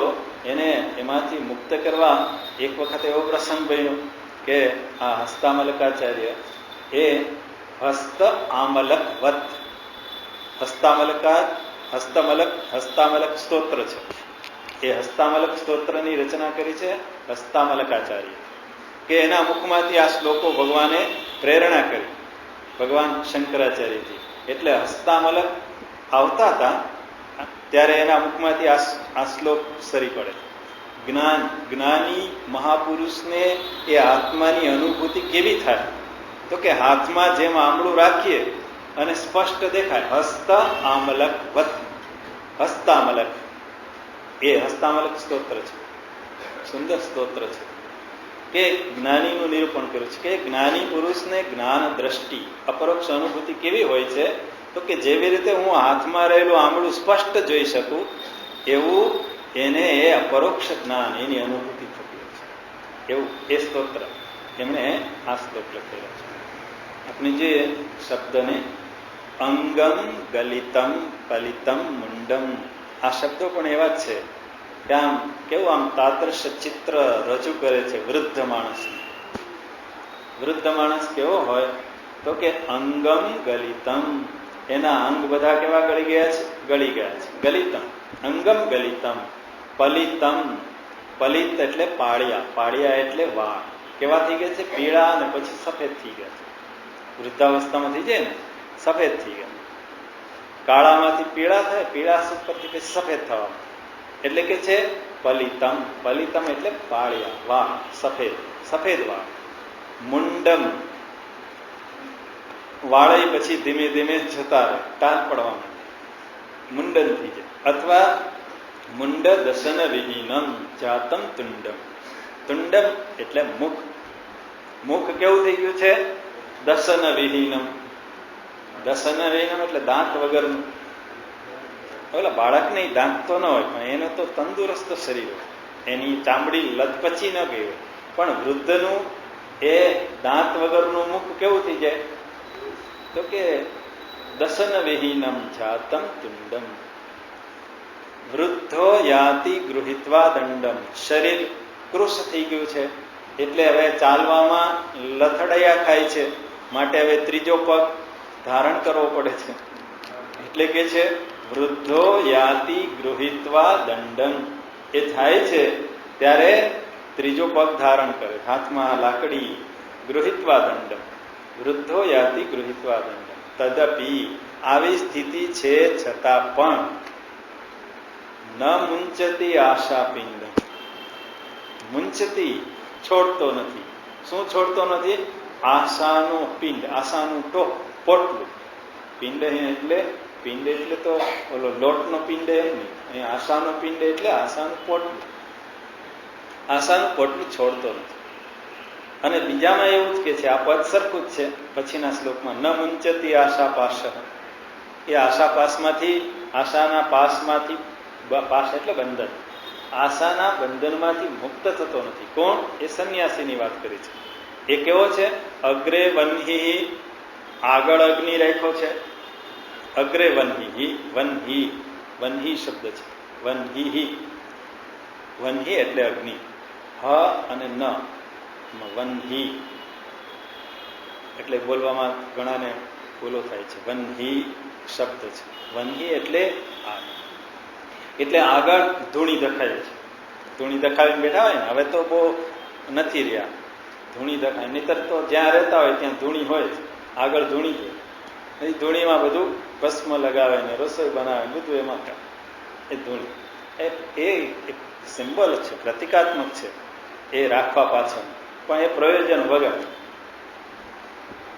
એને એમાંથી મુક્ત કરવા એક વખત એવો પ્રસંગ બન્યો કે આ હસ્તામલકાચાર્ય એ હસ્ત આમલકવત, હસ્તામલક સ્તોત્ર છે. એ હસ્તામલક સ્તોત્રની રચના કરી છે હસ્તામલકાચાર્ય, કે એના મુખમાંથી આ શ્લોકો ભગવાને પ્રેરણા કરી, ભગવાન શંકરાચાર્યજી. એટલે હસ્તામલક આવતા હતા ત્યારે એના મુખમાંથી આ શ્લોક સરી પડે. જ્ઞાની મહાપુરુષને એ આત્માની અનુભૂતિ કેવી થાય? તો કે હાથમાં જેમ આમળું રાખીએ અને સ્પષ્ટ દેખાય, હસ્ત આમલક વત, હસ્તામલક. એ હસ્તામલક સ્તોત્ર છે, સુંદર સ્તોત્ર છે. કે જ્ઞાનીનું નિરૂપણ કર્યું છે કે જ્ઞાની પુરુષને જ્ઞાન દ્રષ્ટિ, અપરોક્ષ અનુભૂતિ કેવી હોય છે? તો કે જેવી રીતે હું હાથમાં રહેલું આંબળું સ્પષ્ટ જોઈ શકું એવું એને એ અપરોક્ષ જ્ઞાન, એની અનુભૂતિ થતી છે. એવું એ સ્તોત્ર એમણે આ શ્લોક લખેલો છે. આપણે જે શબ્દને અંગમ ગલિતમ પલિતમ મુંડમ, આ શબ્દો પણ એવા જ છે કે આમ કેવું આમ તાદૃશ ચિત્ર રજૂ કરે છે વૃદ્ધ માણસ. વૃદ્ધ માણસ કેવો હોય તો કે અંગમ ગલિતમ, એના અંગ બધા કેવા ગળી ગયા છે? ગળી ગયા છે. ગલિતમ, અંગમ ગલિતમ. પલિતમ, પલિત એટલે પાળિયા, પાળિયા એટલે વાળ કેવા થઈ ગયા છે? પીળા અને પછી સફેદ થઈ ગયા છે. વૃદ્ધાવસ્થામાં થઈ જાય ને સફેદ થઈ ગયા. કાળામાંથી પીળા થાય, પીળા પરથી પછી સફેદ થવા, એટલે કે છે પલિતમ. પલિતમ એટલે પાળિયા, વાળ સફેદ, સફેદ વાળ. મુંડમ, વાળે પછી ધીમે ધીમે જતા રહે, ટાલ પડવા માંડે, મુંડન થઈ જાય. અથવા મુંડ દશન વિહીનમ જાતમ તુંડમ. તુંડમ એટલે મુખ, મુખ કેવું થઈ ગયું છે? દશન વિહીનમ. દશન વિહીનમ એટલે દાંત વગરનું. ઓલા બાળક નહીં દાંત તો ન હોય, પણ એનું તો તંદુરસ્ત શરીર હોય, એની ચામડી લથપચી ન ગઈ હોય. પણ વૃદ્ધનું એ દાંત વગરનું મુખ કેવું થઈ જાય? તો કે દશન વિહીનમ જાતમ તુંડમ. વૃદ્ધો યાતિ ગૃહિત્વા દંડમ. શરીર કૃશ થઈ ગયું છે એટલે હવે ચાલવામાં લથડૈયા ખાય છે, માટે હવે ત્રીજો પગ ધારણ કરવો પડે છે. એટલે કે છે વૃદ્ધો યાતિ ગૃહિત્વા દંડમ. એ થાય છે ત્યારે ત્રીજો પગ ધારણ કરે, હાથમાં લાકડી. ગૃહિત્વા દંડમ, વૃદ્ધો યાતિ ગૃહિત્વા દંડમ. તદપી, આવી સ્થિતિ છે છતાં પણ ન મુંચતી આશા પિંડ. મુંચતી છોડતો નથી. શું છોડતો નથી? આશાનું પિંડ, આશાનું પોટલું. પિંડ એટલે પિંડ એટલે તો ઓલો લોટનો પિંડ એમ નહીં, અહીં આશાનો પિંડ એટલે આશાનું પોટલું. આશાનું પોટલું છોડતો નથી. અને બીજામાં એવું જ કે છે, આ પદ સરખું જ છે પછીના શ્લોકમાં, ન મુંચતી આશા પાશ. એ આશા પાસમાંથી, આશાના પાસમાંથી, પાસ એટલે બંધન, આશાના બંધનમાંથી મુક્ત થતો નથી. કોણ? એ સંન્યાસીની વાત કરી છે. એ કેવો છે? અગ્રે વન્હી, આગળ અગ્નિ રાખ્યો છે. અગ્રે વન્હી, વન્હી, વન્હી શબ્દ છે. વન્હી, વન્હી એટલે અગ્નિ. હ અને ન, વન્હી એટલે બોલવામાં ઘણાને ભૂલો થાય છે. વન્હી શબ્દ છે. વન્હી એટલે આગ. એટલે આગળ ધૂણી દખાય છે. ધૂણી દખાવીને બેઠા હોય ને, હવે તો બહુ નથી રહ્યા ધૂણી દખાય, નહીતર તો જ્યાં રહેતા હોય ત્યાં ધૂણી હોય જ. આગળ ધૂણી હોય, એ ધૂણીમાં બધું ભસ્મ લગાવે ને રસોઈ બનાવે, બધું એમાં કરે. એ ધૂણી એ સિમ્બોલ છે, પ્રતિકાત્મક છે. એ રાખવા પાછળ પણ એ પ્રયોજન વગર,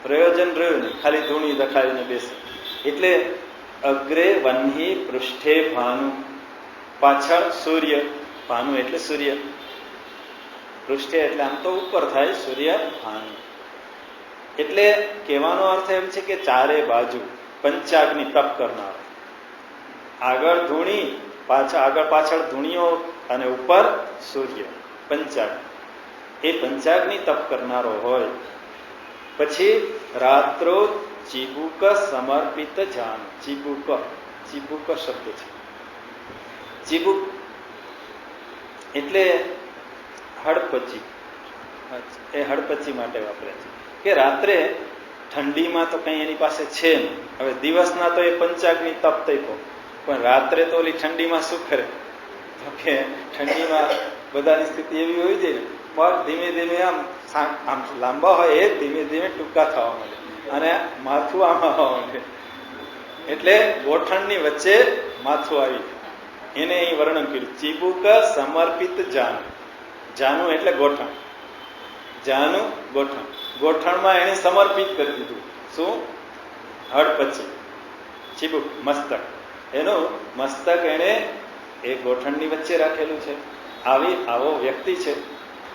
પ્રયોજન રહ્યું નહીં, ખાલી ધૂણી દખાવીને બેસે. એટલે અગ્રે વન્હી પૃષ્ઠે ભાનુ, પાછળ સૂર્ય. ભાનુ એટલે સૂર્ય. પૃષ્ઠે એટલે આમ તો ઉપર થાય, સૂર્ય ભાનુ. એટલે કહેવાનો અર્થ એમ છે કે ચારે બાજુ પંચાગ્નિ તપ કરનાર. આગળ ધૂણી, આગળ પાછળ ધૂણીઓ અને ઉપર સૂર્ય, પંચાગ્નિ. એ પંચાગ્નિ તપ કરનારો હોય. પછી રાત્રો ચીબુક સમર્પિત જાન. ચીબુક, ચીબુક શબ્દ છે. ચીબુક એટલે હડપચી. એ હડપચી માટે વાપરે છે કે રાત્રે ઠંડીમાં તો કઈ એની પાસે છે નહીં. હવે દિવસના તો એ પંચાગ્નિ તપ તપ્યો, પણ રાત્રે તો ઓલી ઠંડીમાં શું કરે? તો કે ઠંડીમાં બધાની સ્થિતિ એવી હોય છે, પગ ધીમે ધીમે આમ લાંબા હોય એ ધીમે ધીમે ટૂંકા થવા માંડે અને માથું આમાં આવવા માંડે. એટલે ગોઠણની વચ્ચે માથું આવી, એને અહીં વર્ણન કર્યું. ચીબુક સમર્પિત જાનુ. જાનુ એટલે ગોઠણ. જાનુ ગોઠણ. ગોઠણમાં એને સમર્પિત કરી દીધું. શું? હડપચી. ચીબુક મસ્તક. એનું મસ્તક એને એ ગોઠણની વચ્ચે રાખેલું છે. આવો વ્યક્તિ છે.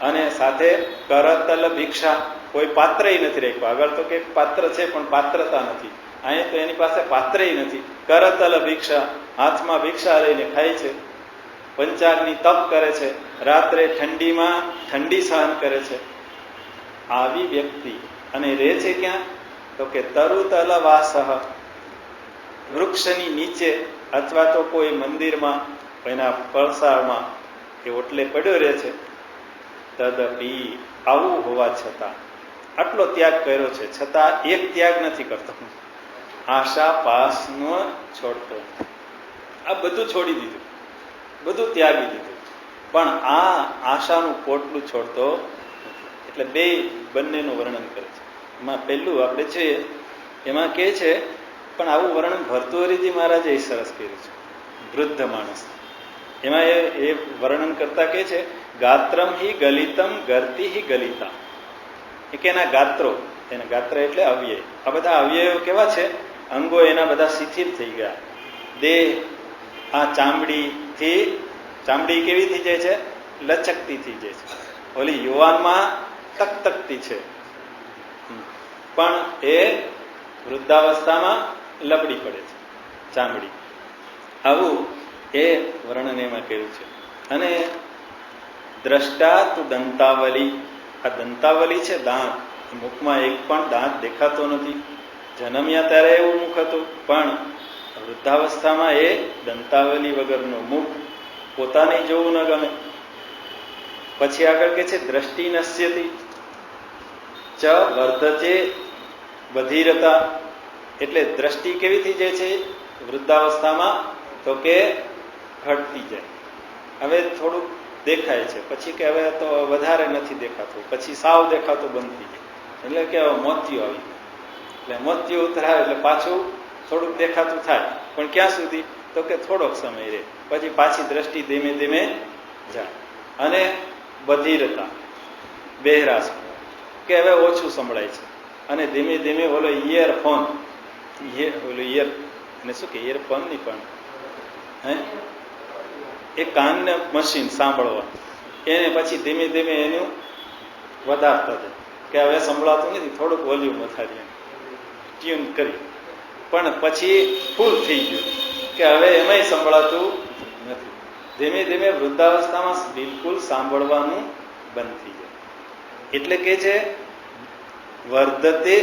અને સાથે કરતલ ભિક્ષા, કોઈ પાત્ર નથી રાખ્યું. આગળ તો કે પાત્ર છે પણ પાત્રતા નથી. અહીંયા તો એની પાસે પાત્રેય નથી. કરતલ ભિક્ષા, હાથમાં ભિક્ષા લઈને ખાય છે. પંચાગ્નિ તપ કરે છે. રાત્રે ઠંડીમાં ઠંડી સહન કરે છે. આવી વ્યક્તિ અને રહે છે ક્યાં? તો કે તરુતલ વાસહ, વૃક્ષની નીચે અથવા તો કોઈ મંદિરમાં, એના પરસાળમાં એ ઓટલે પડ્યો રહે છે. તદપી, આવું હોવા છતાં, આટલો ત્યાગ કર્યો છે છતાં એક ત્યાગ નથી કરતો. આશા પાસ ન છોડતો. આ બધું છોડી દીધું, બધું ત્યાગી દીધું, પણ આ આશાનું પોટલું છોડતો નથી. એટલે બંનેનું વર્ણન કરે છે. એમાં પહેલું આપણે જોઈએ એમાં કે છે, પણ આવું વર્ણન ભર્તૃહરિજી મહારાજે સરસ કર્યું છે. વૃદ્ધ માણસ એમાં એ વર્ણન કરતા કે છે, ગાત્રમ હિ ગલિતમ ગરતી હિ ગલિતા. એ કે એના ગાત્રો, એના ગાત્ર એટલે અવ્યય. આ બધા અવ્યયો કેવા છે? અંગો એના બધા શિથિલ થઈ ગયા. દેહ આ ચામડી કેવી થઈ જાય છે? લચકતી થઈ જાય છે. ઓલી યુવાનમાં તકતકતી છે, પણ એ વૃદ્ધાવસ્થામાં લબડી પડે છે ચામડી. આવું એ વર્ણન એમાં કર્યું છે. અને દ્રષ્ટા તુ દંતાવલી, આ દંતાવલી છે દાંત. મુખમાં એક પણ દાંત દેખાતો નથી. જન્મ્યા ત્યારે એવું મુખ હતું, પણ વૃદ્ધાવસ્થામાં એ દંતાવલી વગરનું મુખ, પોતાને જોવું ન ગમે. પછી આગળ કે છે, દ્રષ્ટિ નશ્યતી ચ વર્ધતે બધીરતા. એટલે દ્રષ્ટિ કેવી થઈ જાય છે વૃદ્ધાવસ્થામાં? તો કે ઘટતી જાય. હવે થોડુંક દેખાય છે, પછી કે હવે તો વધારે નથી દેખાતું, પછી સાવ દેખાતું બંધ થઈ જાય. એટલે કે મોતિયો આવી ગયો. એટલે મોતિયો ઉતરાવે એટલે પાછું થોડુંક દેખાતું થાય, પણ ક્યાં સુધી? તો કે થોડોક સમય રહે, પછી પાછી દ્રષ્ટિ ધીમે ધીમે જાય. અને બધીરતા, બહેરાશ, કે હવે ઓછું સંભળાય છે. અને ધીમે ધીમે ઓલો ઇયરફોન, ઓલો ઇયર ને શું કે ઇયરફોન ની પણ એ કાનને મશીન સાંભળવા, એને પછી ધીમે ધીમે એનું વધારતા જાય કે હવે સંભળાતું નથી, થોડુંક વોલ્યુમ વધારીએ, ટ્યુન કરી. પણ પછી ફૂલ થઈ ગયું કે હવે એમાંય સંભળાતું નથી. ધીમે ધીમે વૃદ્ધાવસ્થામાં બિલકુલ સાંભળવાનું બંધ થઈ જાય. એટલે કે છે વર્ધતે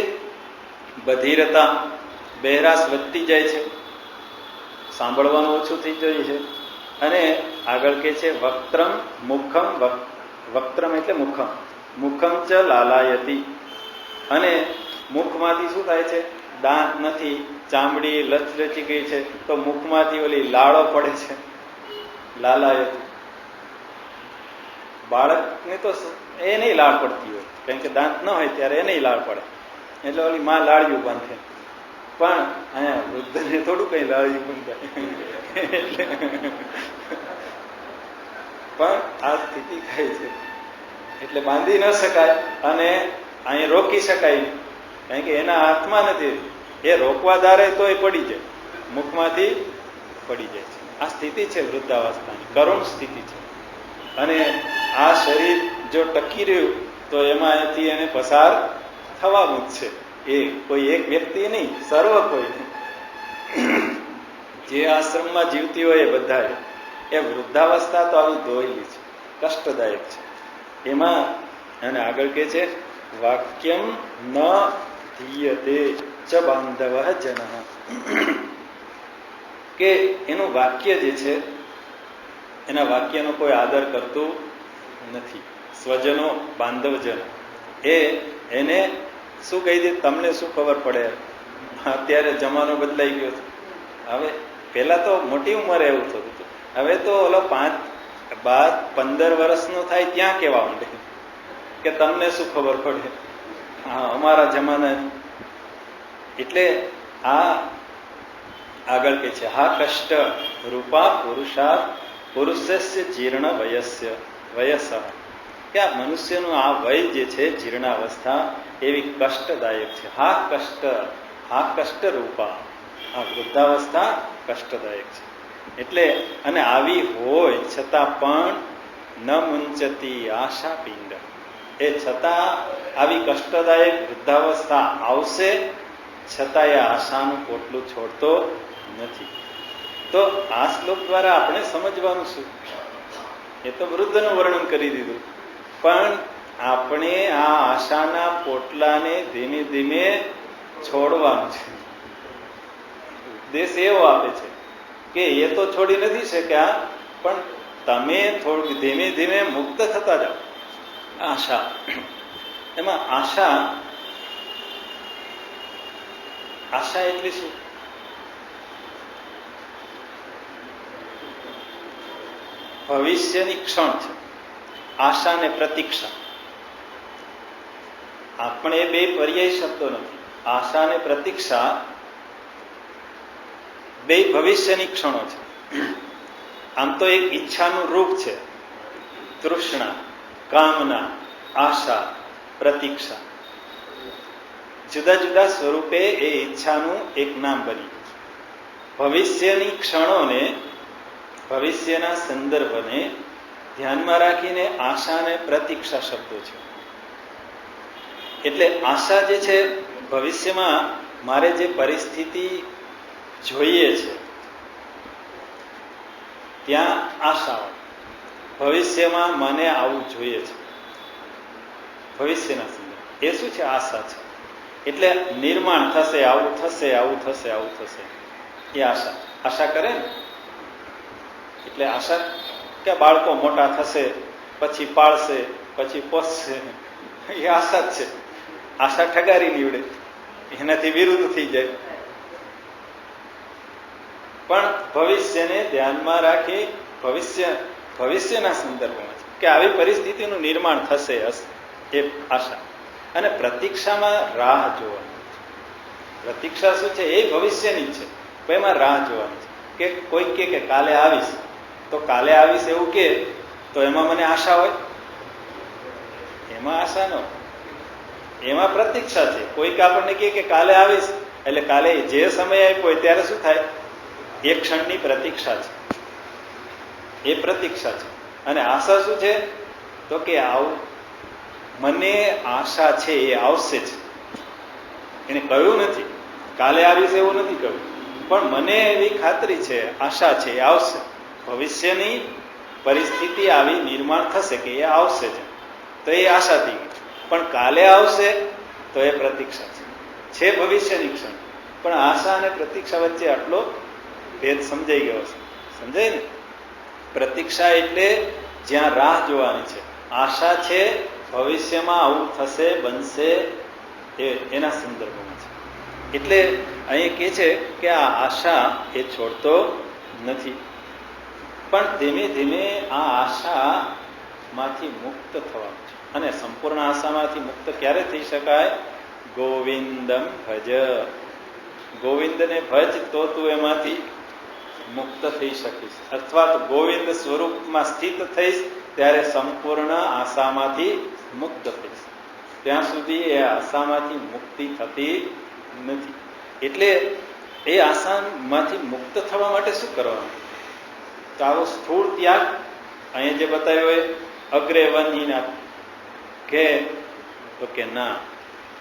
બધીરતા, બહેરાશ વધતી જાય છે, સાંભળવાનું ઓછું થઈ જાય છે. અને આગળ કે છે વક્ત્રમ મુખમ, વક્ત્રમ એટલે મુખમ, મુખમ ચ લાલાયતી. અને મુખમાંથી શું થાય છે? દાંત નથી, ચામડી લચલચી ગઈ છે, તો મુખમાંથી ઓલી લાળો પડે છે. લાલાયતી. બાળકને તો એ નહીં લાળ પડતી હોય, કારણ કે દાંત ન હોય ત્યારે એ નહીં લાળ પડે, એટલે ઓલી માં લાળિયું બાંધે. પણ અહીંયા વૃદ્ધને થોડું કઈ લાળિયું બંધાય. પણ આ સ્થિતિ થાય છે, એટલે બાંધી ન શકાય અને અહીં રોકી શકાય નહીં, કારણ કે એના હાથમાં નથી. એ રોકવા ધારે તોય પડી જાય, મુખમાંથી પડી જાય છે. આ સ્થિતિ છે વૃદ્ધાવસ્થાની, કરુણ સ્થિતિ છે. અને આ શરીર જો ટકી રહ્યું તો એમાંથી એને પસાર થવાનું જ છે. એ કોઈ એક વ્યક્તિ નહીં, સર્વ કોઈ નહીં. જે આશ્રમમાં જીવતી હોય એ બધા, એ વૃદ્ધાવસ્થા તો આવી દોયેલી છે, કષ્ટદાયક છે. એમાં અને આગળ કે છે વાક્યમ ન ધીયતે ચ બાંધવ જન, કે એનું વાક્ય જે છે એના વાક્યનો કોઈ આદર કરતું નથી. સ્વજનો, બાંધવજન, એને શું કહી દે? તમને શું ખબર પડે? અત્યારે જમાનો બદલાઈ ગયો છે. હવે પહેલા તો મોટી ઉંમરે એવું થતું હતું, હવે તો ઓલો 15 વર્ષનો થાય ત્યાં કહેવા માંડે કે તમને શું ખબર પડે, હા અમારા જમાના. એટલે આ આગળ કે છે હા કષ્ટ રૂપા પુરુષસ્ય જીર્ણ વયસ, કે આ મનુષ્યનું આ વય જે છે જીર્ણાવસ્થા એવી કષ્ટદાયક છે. હા કષ્ટ રૂપા, આ વૃદ્ધાવસ્થા કષ્ટદાયક છે. એટલે અને આવી હોય છતાં પણ ન મુંચતી આશા પિંડ, એ છતાં આવી કષ્ટદાયક વૃદ્ધાવસ્થા આવશે છતાં એ આશાનું પોટલું છોડતો નથી. તો આ શ્લોક દ્વારા આપણે સમજવાનું શું? એ તો વૃદ્ધનું વર્ણન કરી દીધું, પણ આપણે આ આશાના પોટલાને ધીમે ધીમે છોડવાનું છે. ઉપદેશ એવો આપે છે કે એ તો છોડી નથી શક્યા, પણ તમે થોડું ધીમે ધીમે મુક્ત થતા જાઓ. આશા, એમાં આશા એટલે શું? ભવિષ્યની ક્ષણ છે. આશા ને પ્રતીક્ષા, આપણે બે પર્યાય શબ્દો નથી. આશા ને પ્રતીક્ષા બે ભવિષ્યની ક્ષણો છે. આમ તો એક ઈચ્છાનું રૂપ છે, તૃષ્ણા, કામના, આશા, પ્રતીક્ષા. જુદા જુદા સ્વરૂપે એ ઈચ્છાનું એક નામ બની. ભવિષ્યની ક્ષણોને, ભવિષ્યના સંદર્ભને ધ્યાનમાં રાખીને આશા અને પ્રતીક્ષા શબ્દો છે. એટલે આશા જે છે, ભવિષ્યમાં મારે જે પરિસ્થિતિ જોઈએ છે ત્યાં આશા હોય. ભવિષ્યમાં મને આવું જોઈએ છે, ભવિષ્યના સંદર્ભ એ શું છે? આશા છે. એટલે નિર્માણ થશે, આવું થશે, આવું થશે, આવું થશે, એ આશા. આશા કરે ને એટલે આશા કે બાળકો મોટા થશે, પછી પાળશે, પછી પોષશે, એ આશા જ છે. આશા ઠગારી નીવડે, એનાથી વિરુદ્ધ થઈ જાય. પણ ભવિષ્યને ધ્યાનમાં રાખી ભવિષ્યના સંદર્ભમાં છે કે આવી પરિસ્થિતિનું નિર્માણ થશે, એ આશા. અને પ્રતીક્ષામાં રાહ જોવાની. પ્રતીક્ષા શું છે? એ ભવિષ્યની છે, એમાં રાહ જોવાની છે. કે કોઈ કે કાલે આવીશ, તો કાલે આવીશ એવું કે તો એમાં મને આશા હોય? એમાં આશા ન હોય, એમાં પ્રતીક્ષા છે. કોઈક આપણને કે કાલે આવીશ, એટલે કાલે જે સમય આપ્યો હોય ત્યારે શું થાય? એક ક્ષણની પ્રતીક્ષા છે, એ પ્રતીક્ષા છે. અને આશા શું છે? તો કે આવું મને આશા છે, એ આવશે જ. એને કહ્યું નથી કાલે આવીશ, એવું નથી કહ્યું, પણ મને એવી ખાતરી છે, આશા છે, એ આવશે. ભવિષ્યની પરિસ્થિતિ આવી નિર્માણ થશે કે એ આવશે જ, તો એ આશા થઈ ગઈ. પણ કાલે આવશે તો એ પ્રતીક્ષા છે ભવિષ્યની ક્ષણ. પણ આશા અને પ્રતીક્ષા વચ્ચે આટલો ભેદ સમજાઈ ગયો છે. સમજાય ને? પ્રતીક્ષા એટલે જ્યાં રાહ જોવાની છે. આશા છે ભવિષ્યમાં આવું થશે, બનશે, એના સંદર્ભમાં છે. એટલે અહીં કહે છે કે આ આશા એ છોડતો નથી, પણ ધીમે ધીમે આ આશામાંથી મુક્ત થવાનું છે. અને સંપૂર્ણ આશામાંથી મુક્ત ક્યારે થઈ શકાય? ગોવિંદમ ભજ, ગોવિંદને ભજ તો તું એમાંથી મુક્ત થઈ શકીશ. અથવા તો ગોવિંદ સ્વરૂપમાં સ્થિત થઈશ ત્યારે સંપૂર્ણ આશામાંથી મુક્ત થઈશ. ત્યાં સુધી એ આશામાંથી મુક્તિ થતી નથી. એટલે એ આશામાંથી મુક્ત થવા માટે શું કરવાનું? તો આવો સ્થૂળ ત્યાગ અહીંયા જે બતાવ્યો હોય, અગ્રે વનહીના કે તો કે ના,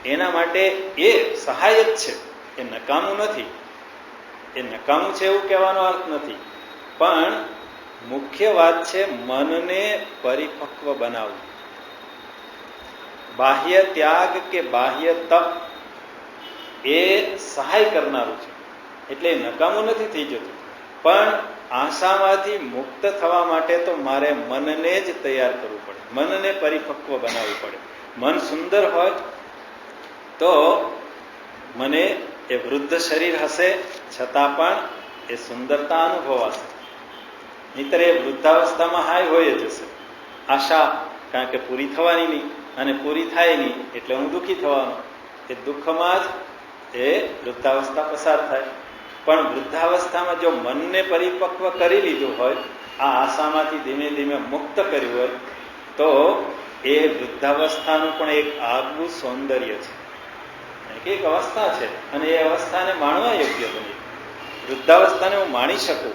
એના માટે એ સહાય જ છે, એ નકામું નથી. એ નકામું છે એવું કહેવાનો અર્થ નથી, પણ મુખ્ય વાત છે મનને પરિપક્વ બનાવવું. બાહ્ય ત્યાગ કે બાહ્ય તપ એ સહાય કરનારું છે, એટલે નકામું નથી થઈ જતું. પણ આશામાંથી મુક્ત થવા માટે તો મારે મનને જ તૈયાર કરવું પડે, મનને પરિપક્વ બનાવવું પડે. મન સુંદર હોય તો મને એ વૃદ્ધ શરીર હશે છતાં પણ એ સુંદરતા અનુભવાશે. નહીતર એ વૃદ્ધાવસ્થામાં હાય હોય જ હશે. આશા કારણ કે પૂરી થવાની નહીં, અને પૂરી થાય નહીં એટલે હું દુઃખી થવાનો. એ દુઃખમાં જ એ વૃદ્ધાવસ્થા પસાર થાય. પણ વૃદ્ધાવસ્થામાં જો મનને પરિપક્વ કરી લીધું હોય, આ આશામાંથી ધીમે ધીમે મુક્ત કર્યું હોય, તો એ વૃદ્ધાવસ્થાનું પણ એક આગવું સૌંદર્ય છે, એક અવસ્થા છે. અને એ અવસ્થાને માણવા યોગ્ય બની. વૃદ્ધાવસ્થાને હું માણી શકું,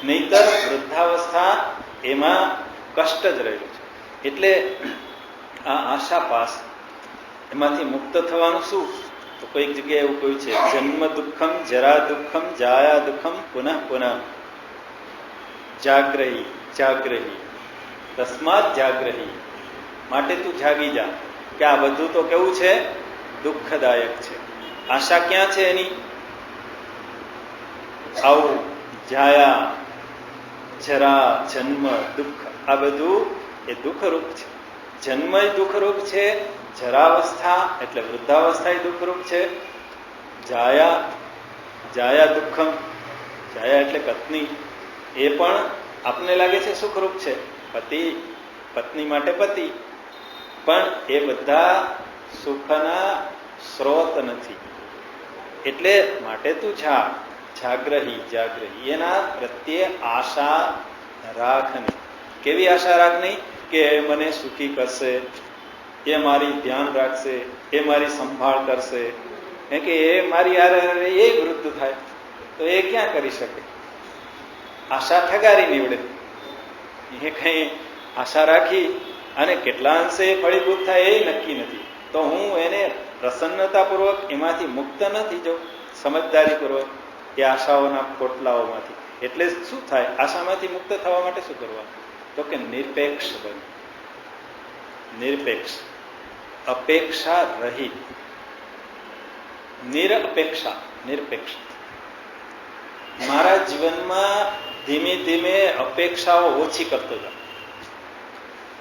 નહીતર વૃદ્ધાવસ્થા એમાં કષ્ટ જ રહેલું છે. એટલે આ આશા પાસ એમાંથી મુક્ત થવાનું શું? તો કોઈક જગ્યાએ એવું કહ્યું છે, જન્મ દુઃખમ, જરા દુઃખમ, જાયા દુઃખમ, પુનઃ પુનઃ, જાગ્રહી જાગ્રહી, તસ્માત જાગ્રહી, માટે તું જાગી જા કે આ બધું તો કેવું છે? દુઃખદાયક છે. આશા ક્યાં છે એની? આવું જાયા, જરા, જન્મ, દુઃખ, આ બધું એ દુઃખરૂપ છે. જન્મ દુઃખરૂપ છે, જરાવસ્થા એટલે વૃદ્ધાવસ્થા દુઃખરૂપ છે, જાયા, જાયા દુઃખમ, જાયા એટલે પત્ની, એ પણ આપને લાગે છે સુખરૂપ છે. પતિ, પત્ની માટે પતિ, પણ એ બધા સુખના સ્ત્રોત નથી. એટલે માટે તું જાગ, જાગ્રહી જાગ્રહી, એના પ્રત્યે આશા રાખ નહીં. કેવી આશા રાખ નહીં? કે એ મને સુખી કરશે, એ મારી ધ્યાન રાખશે, એ મારી સંભાળ કરશે, કે એ મારી યારે એ વૃદ્ધ થાય તો એ ક્યાં કરી શકે? આશા ઠગારી નીવડે. એ કઈ આશા રાખી અને કેટલા અંશે ફળીભૂત થાય એ નક્કી નથી. તો હું એને પ્રસન્નતાપૂર્વક એમાંથી મુક્ત નથી જાઉં, સમજદારીપૂર્વક એ આશાઓના ખોટલાઓમાંથી. એટલે શું થાય? આશામાંથી મુક્ત થવા માટે શું કરવા? તો કે નિરપેક્ષ બને. નિરપેક્ષ, અપેક્ષા રહિત, નિરપેક્ષા, નિરપેક્ષ. મારા જીવનમાં ધીમે ધીમે અપેક્ષાઓ ઓછી કરતો જાઉં.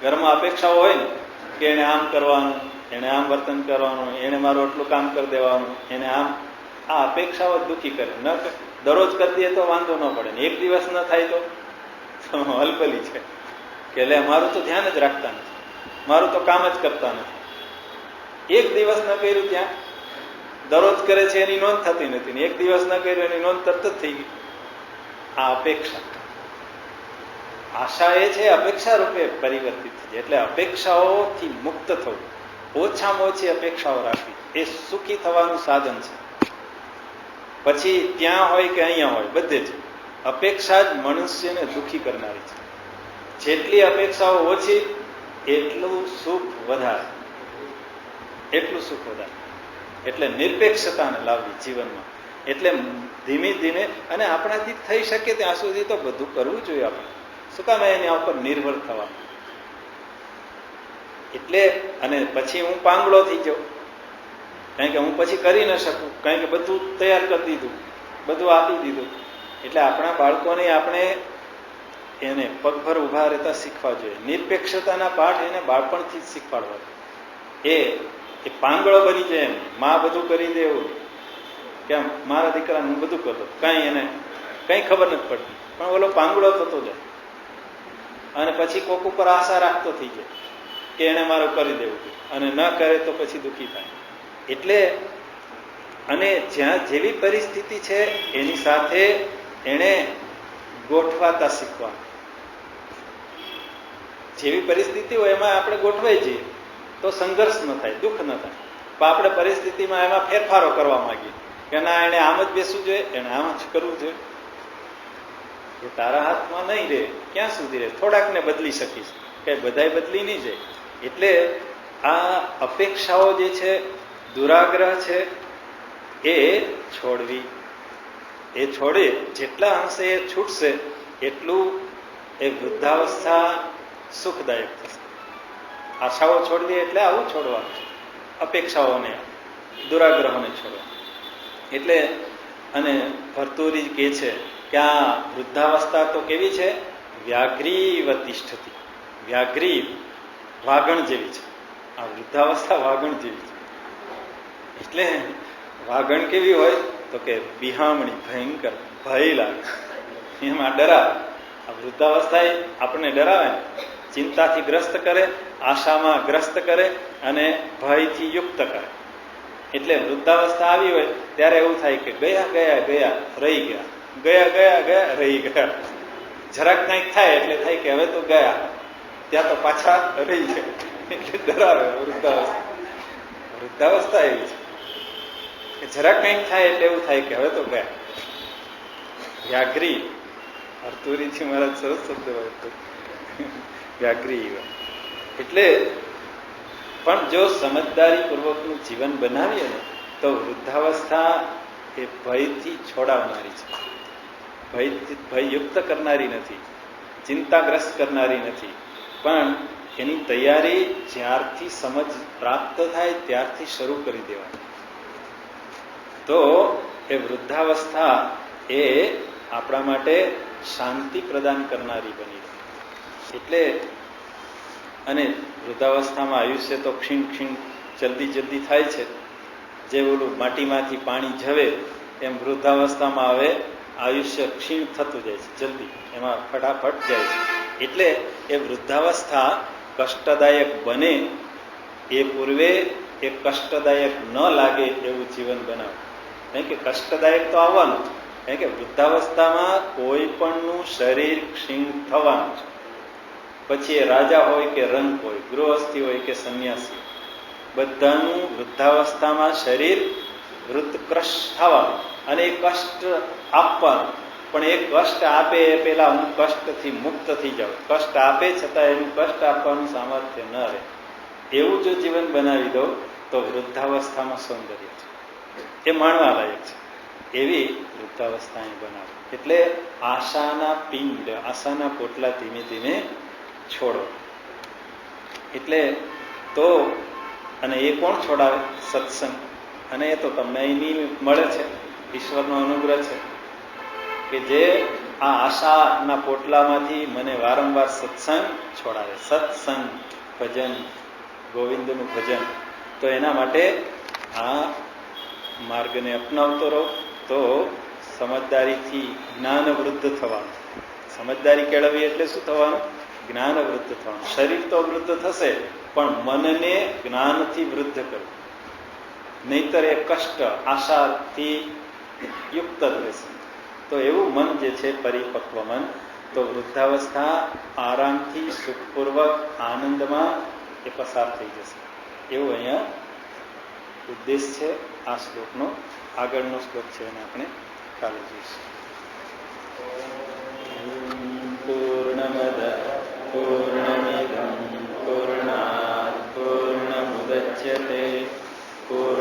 ઘરમાં અપેક્ષાઓ હોય ને કે એને આમ કરવાનું, એને આમ વર્તન કરવાનું, એને મારું એટલું કામ કરી દેવાનું, એને આમ, આ અપેક્ષાઓ દુઃખી કરે. ન દરરોજ કરી દઈએ તો વાંધો ન પડે ને એક દિવસ ન થાય તો હલપલી છે કે લે મારું તો ધ્યાન જ રાખતા નથી, મારું તો કામ જ કરતા નથી. એક દિવસ ન કર્યું ત્યાં દરરોજ કરે છે એની નોંધ થતી નથી ને એક દિવસ ન કર્યું એની નોંધ તરત જ થઈ ગઈ. આ અપેક્ષા, આશા એ છે અપેક્ષા રૂપે પરિવર્તિત થઈ. એટલે અપેક્ષાઓથી મુક્ત થવું, ઓછામાં ઓછી અપેક્ષાઓ રાખવી, એ સુખી થવાનું સાધન છે. પછી ત્યાં હોય કે અહીંયા હોય, બધે જ અપેક્ષા જ મનુષ્યને દુઃખી કરનારી છે. જેટલી અપેક્ષાઓ ઓછી એટલું સુખ વધારે, એટલું સુખ વધારે. એટલે નિરપેક્ષતાને લાવવી જીવનમાં. એટલે ધીમે ધીમે, અને આપણાથી થઈ શકે ત્યાં સુધી તો બધું કરવું જોઈએ આપણે. શું કામ એના ઉપર નિર્ભર થવા? એટલે અને પછી હું પાંગળો થઈ જાઉં, કારણ કે હું પછી કરી ન શકું, કારણ કે બધું તૈયાર કરી દીધું, બધું આપી દીધું. એટલે આપણા બાળકોને આપણે એને પગભર ઉભા રહેતા શીખવા જોઈએ. નિરપેક્ષતાના પાઠ એને બાળપણથી જ શીખવાડવા. એ પાંગળો બની જાય એમ, માં બધું કરી દે એવું કેમ? મારા દીકરાને હું બધું કરતો, કાંઈ એને કંઈ ખબર નથી પડતી, પણ ઓલો પાંગળો થતો જાય અને પછી કોક ઉપર આશા રાખતો થઈ જાય કે એને મારું કરી દેવું, અને ન કરે તો પછી દુઃખી થાય. એટલે અને જ્યાં જેવી પરિસ્થિતિ છે એની સાથે એને ગોઠવાતા શીખવા. જેવી પરિસ્થિતિ હોય એમાં આપણે ગોઠવાઈ જઈએ તો સંઘર્ષ ન થાય, દુઃખ ન થાય. પણ આપણે પરિસ્થિતિમાં એમાં ફેરફારો કરવા માંગીએ કે ના એને આમ જ બેસવું જોઈએ, એને આમ જ કરવું જોઈએ. એ તારા હાથમાં નહીં રહે. ક્યાં સુધી રહે? થોડાકને બદલી શકીશ, કઈ બધાય બદલી નહીં જાય. એટલે આ અપેક્ષાઓ જે છે, દુરાગ્રહ છે, એ છોડવી. એ છોડે જેટલા અંશે એ છૂટશે એટલું એ વૃદ્ધાવસ્થા સુખદાયક થશે. આશાઓ છોડવી એટલે આવું છોડવાનું છે, અપેક્ષાઓને, દુરાગ્રહોને છોડવા. એટલે અને ભર્તુરી કહે છે કે આ વૃદ્ધાવસ્થા તો કેવી છે? વ્યાઘ્રીવ તિષ્ઠતી. વ્યાઘ્રી વાઘણ જેવી છે. આ વૃદ્ધાવસ્થા વાઘણ જેવી છે. એટલે વાઘણ કેવી હોય? તો કે બિહામણી, ભયંકર, ભય લાગે, એમાં ડરાવે. આ વૃદ્ધાવસ્થા આપણને ડરાવે ને, ચિંતાથી ગ્રસ્ત કરે, આશામાં ગ્રસ્ત કરે અને ભયથી યુક્ત કરે. એટલે વૃદ્ધાવસ્થા આવી હોય ત્યારે એવું થાય કે ગયા ગયા ગયા રહી ગયા, ગયા ગયા ગયા રહી ગયા. જરાક કંઈક થાય એટલે થાય કે હવે તો ગયા, ત્યાં તો પાછા રહી ગયા. એટલે ડરાવે વૃદ્ધાવસ્થા. વૃદ્ધાવસ્થા એવી છે કે જરાક કંઈક થાય એટલે એવું થાય કે હવે તો ગયા. વ્યાઘ્રી, હરતુરીથી મારા સરસ શબ્દ વ્યાઘ્રી. એટલે પણ જો સમજદારી પૂર્વકનું જીવન બનાવીએ ને તો વૃદ્ધાવસ્થા એ ભયથી છોડાવનારી છે, ભયયુક્ત કરનારી નથી, ચિંતાગ્રસ્ત કરનારી નથી, પણ એની તૈયારી જ્યારથી સમજ પ્રાપ્ત થાય ત્યારથી શરૂ કરી દેવાની. તો એ વૃદ્ધાવસ્થા એ આપણા માટે શાંતિ પ્રદાન કરનારી બની રહે. એટલે અને વૃદ્ધાવસ્થામાં આયુષ્ય તો ક્ષીણ ક્ષીણ જલ્દી થાય છે. જે ઓલું માટીમાંથી પાણી જવે એમ વૃદ્ધાવસ્થામાં હવે આયુષ્ય ક્ષીણ થતું જાય છે, જલ્દી એમાં ફટાફટ જાય છે. એટલે એ વૃદ્ધાવસ્થા કષ્ટદાયક બને એ પૂર્વે એ કષ્ટદાયક ન લાગે એવું જીવન બનાવે. કારણ કે કષ્ટદાયક તો આવવાનું છે, કારણ કે વૃદ્ધાવસ્થામાં કોઈ પણનું શરીર ક્ષીણ થવાનું છે. પછી એ રાજા હોય કે રંક હોય, ગૃહસ્થી હોય કે સંન્યાસી, બધાનું વૃદ્ધાવસ્થામાં શરીર વૃદ્ધકૃષ્ટ થવાનું અને એ કષ્ટ આપવાનું. પણ એ કષ્ટ આપે એ પેલા હું કષ્ટથી મુક્ત થઈ જાઉં. કષ્ટ આપે છતાં એનું કષ્ટ આપવાનું સામર્થ્ય ન રહે એવું જો જીવન બનાવી દો તો વૃદ્ધાવસ્થામાં સૌંદર્ય છે, એ માણવા લાયક છે. એવી વૃદ્ધાવસ્થા અહીં બનાવે. એટલે આશાના પિંડ, આશાના પોટલા ધીમે ધીમે છોડો. એટલે તો અને એ કોણ છોડાવે? સત્સંગ. અને એ તો તમને અહીં મળે છે, ઈશ્વરનો અનુગ્રહ છે કે જે આ આશાના પોટલામાંથી મને વારંવાર સત્સંગ છોડાવે. સત્સંગ, ભજન, ગોવિંદનું ભજન. તો એના માટે આ માર્ગને અપનાવતો રહો તો સમજદારીથી જ્ઞાન વૃદ્ધ થવાનું. સમજદારી કેળવવી એટલે શું થવાનું? જ્ઞાન વૃદ્ધ થવાનું. શરીર તો વૃદ્ધ થશે પણ મનને જ્ઞાનથી વૃદ્ધ કરવું, નહીતર એ કષ્ટ આશાથી યુક્ત જ રહેશે. તો એવું મન જે છે પરિપક્વ મન, તો વૃદ્ધાવસ્થા આરામથી સુખપૂર્વક આનંદમાં એ પસાર થઈ જશે. એવું અહીંયા ઉદ્દેશ છે આ શ્લોકનો. આગળનો શ્લોક છે એને આપણે કાલે જોઈશું. પૂર્ણમદ પૂર્ણમિદં પૂર્ણાત પૂર્ણમુદચ્યતે પૂર્ણમેવાવશિષ્યતે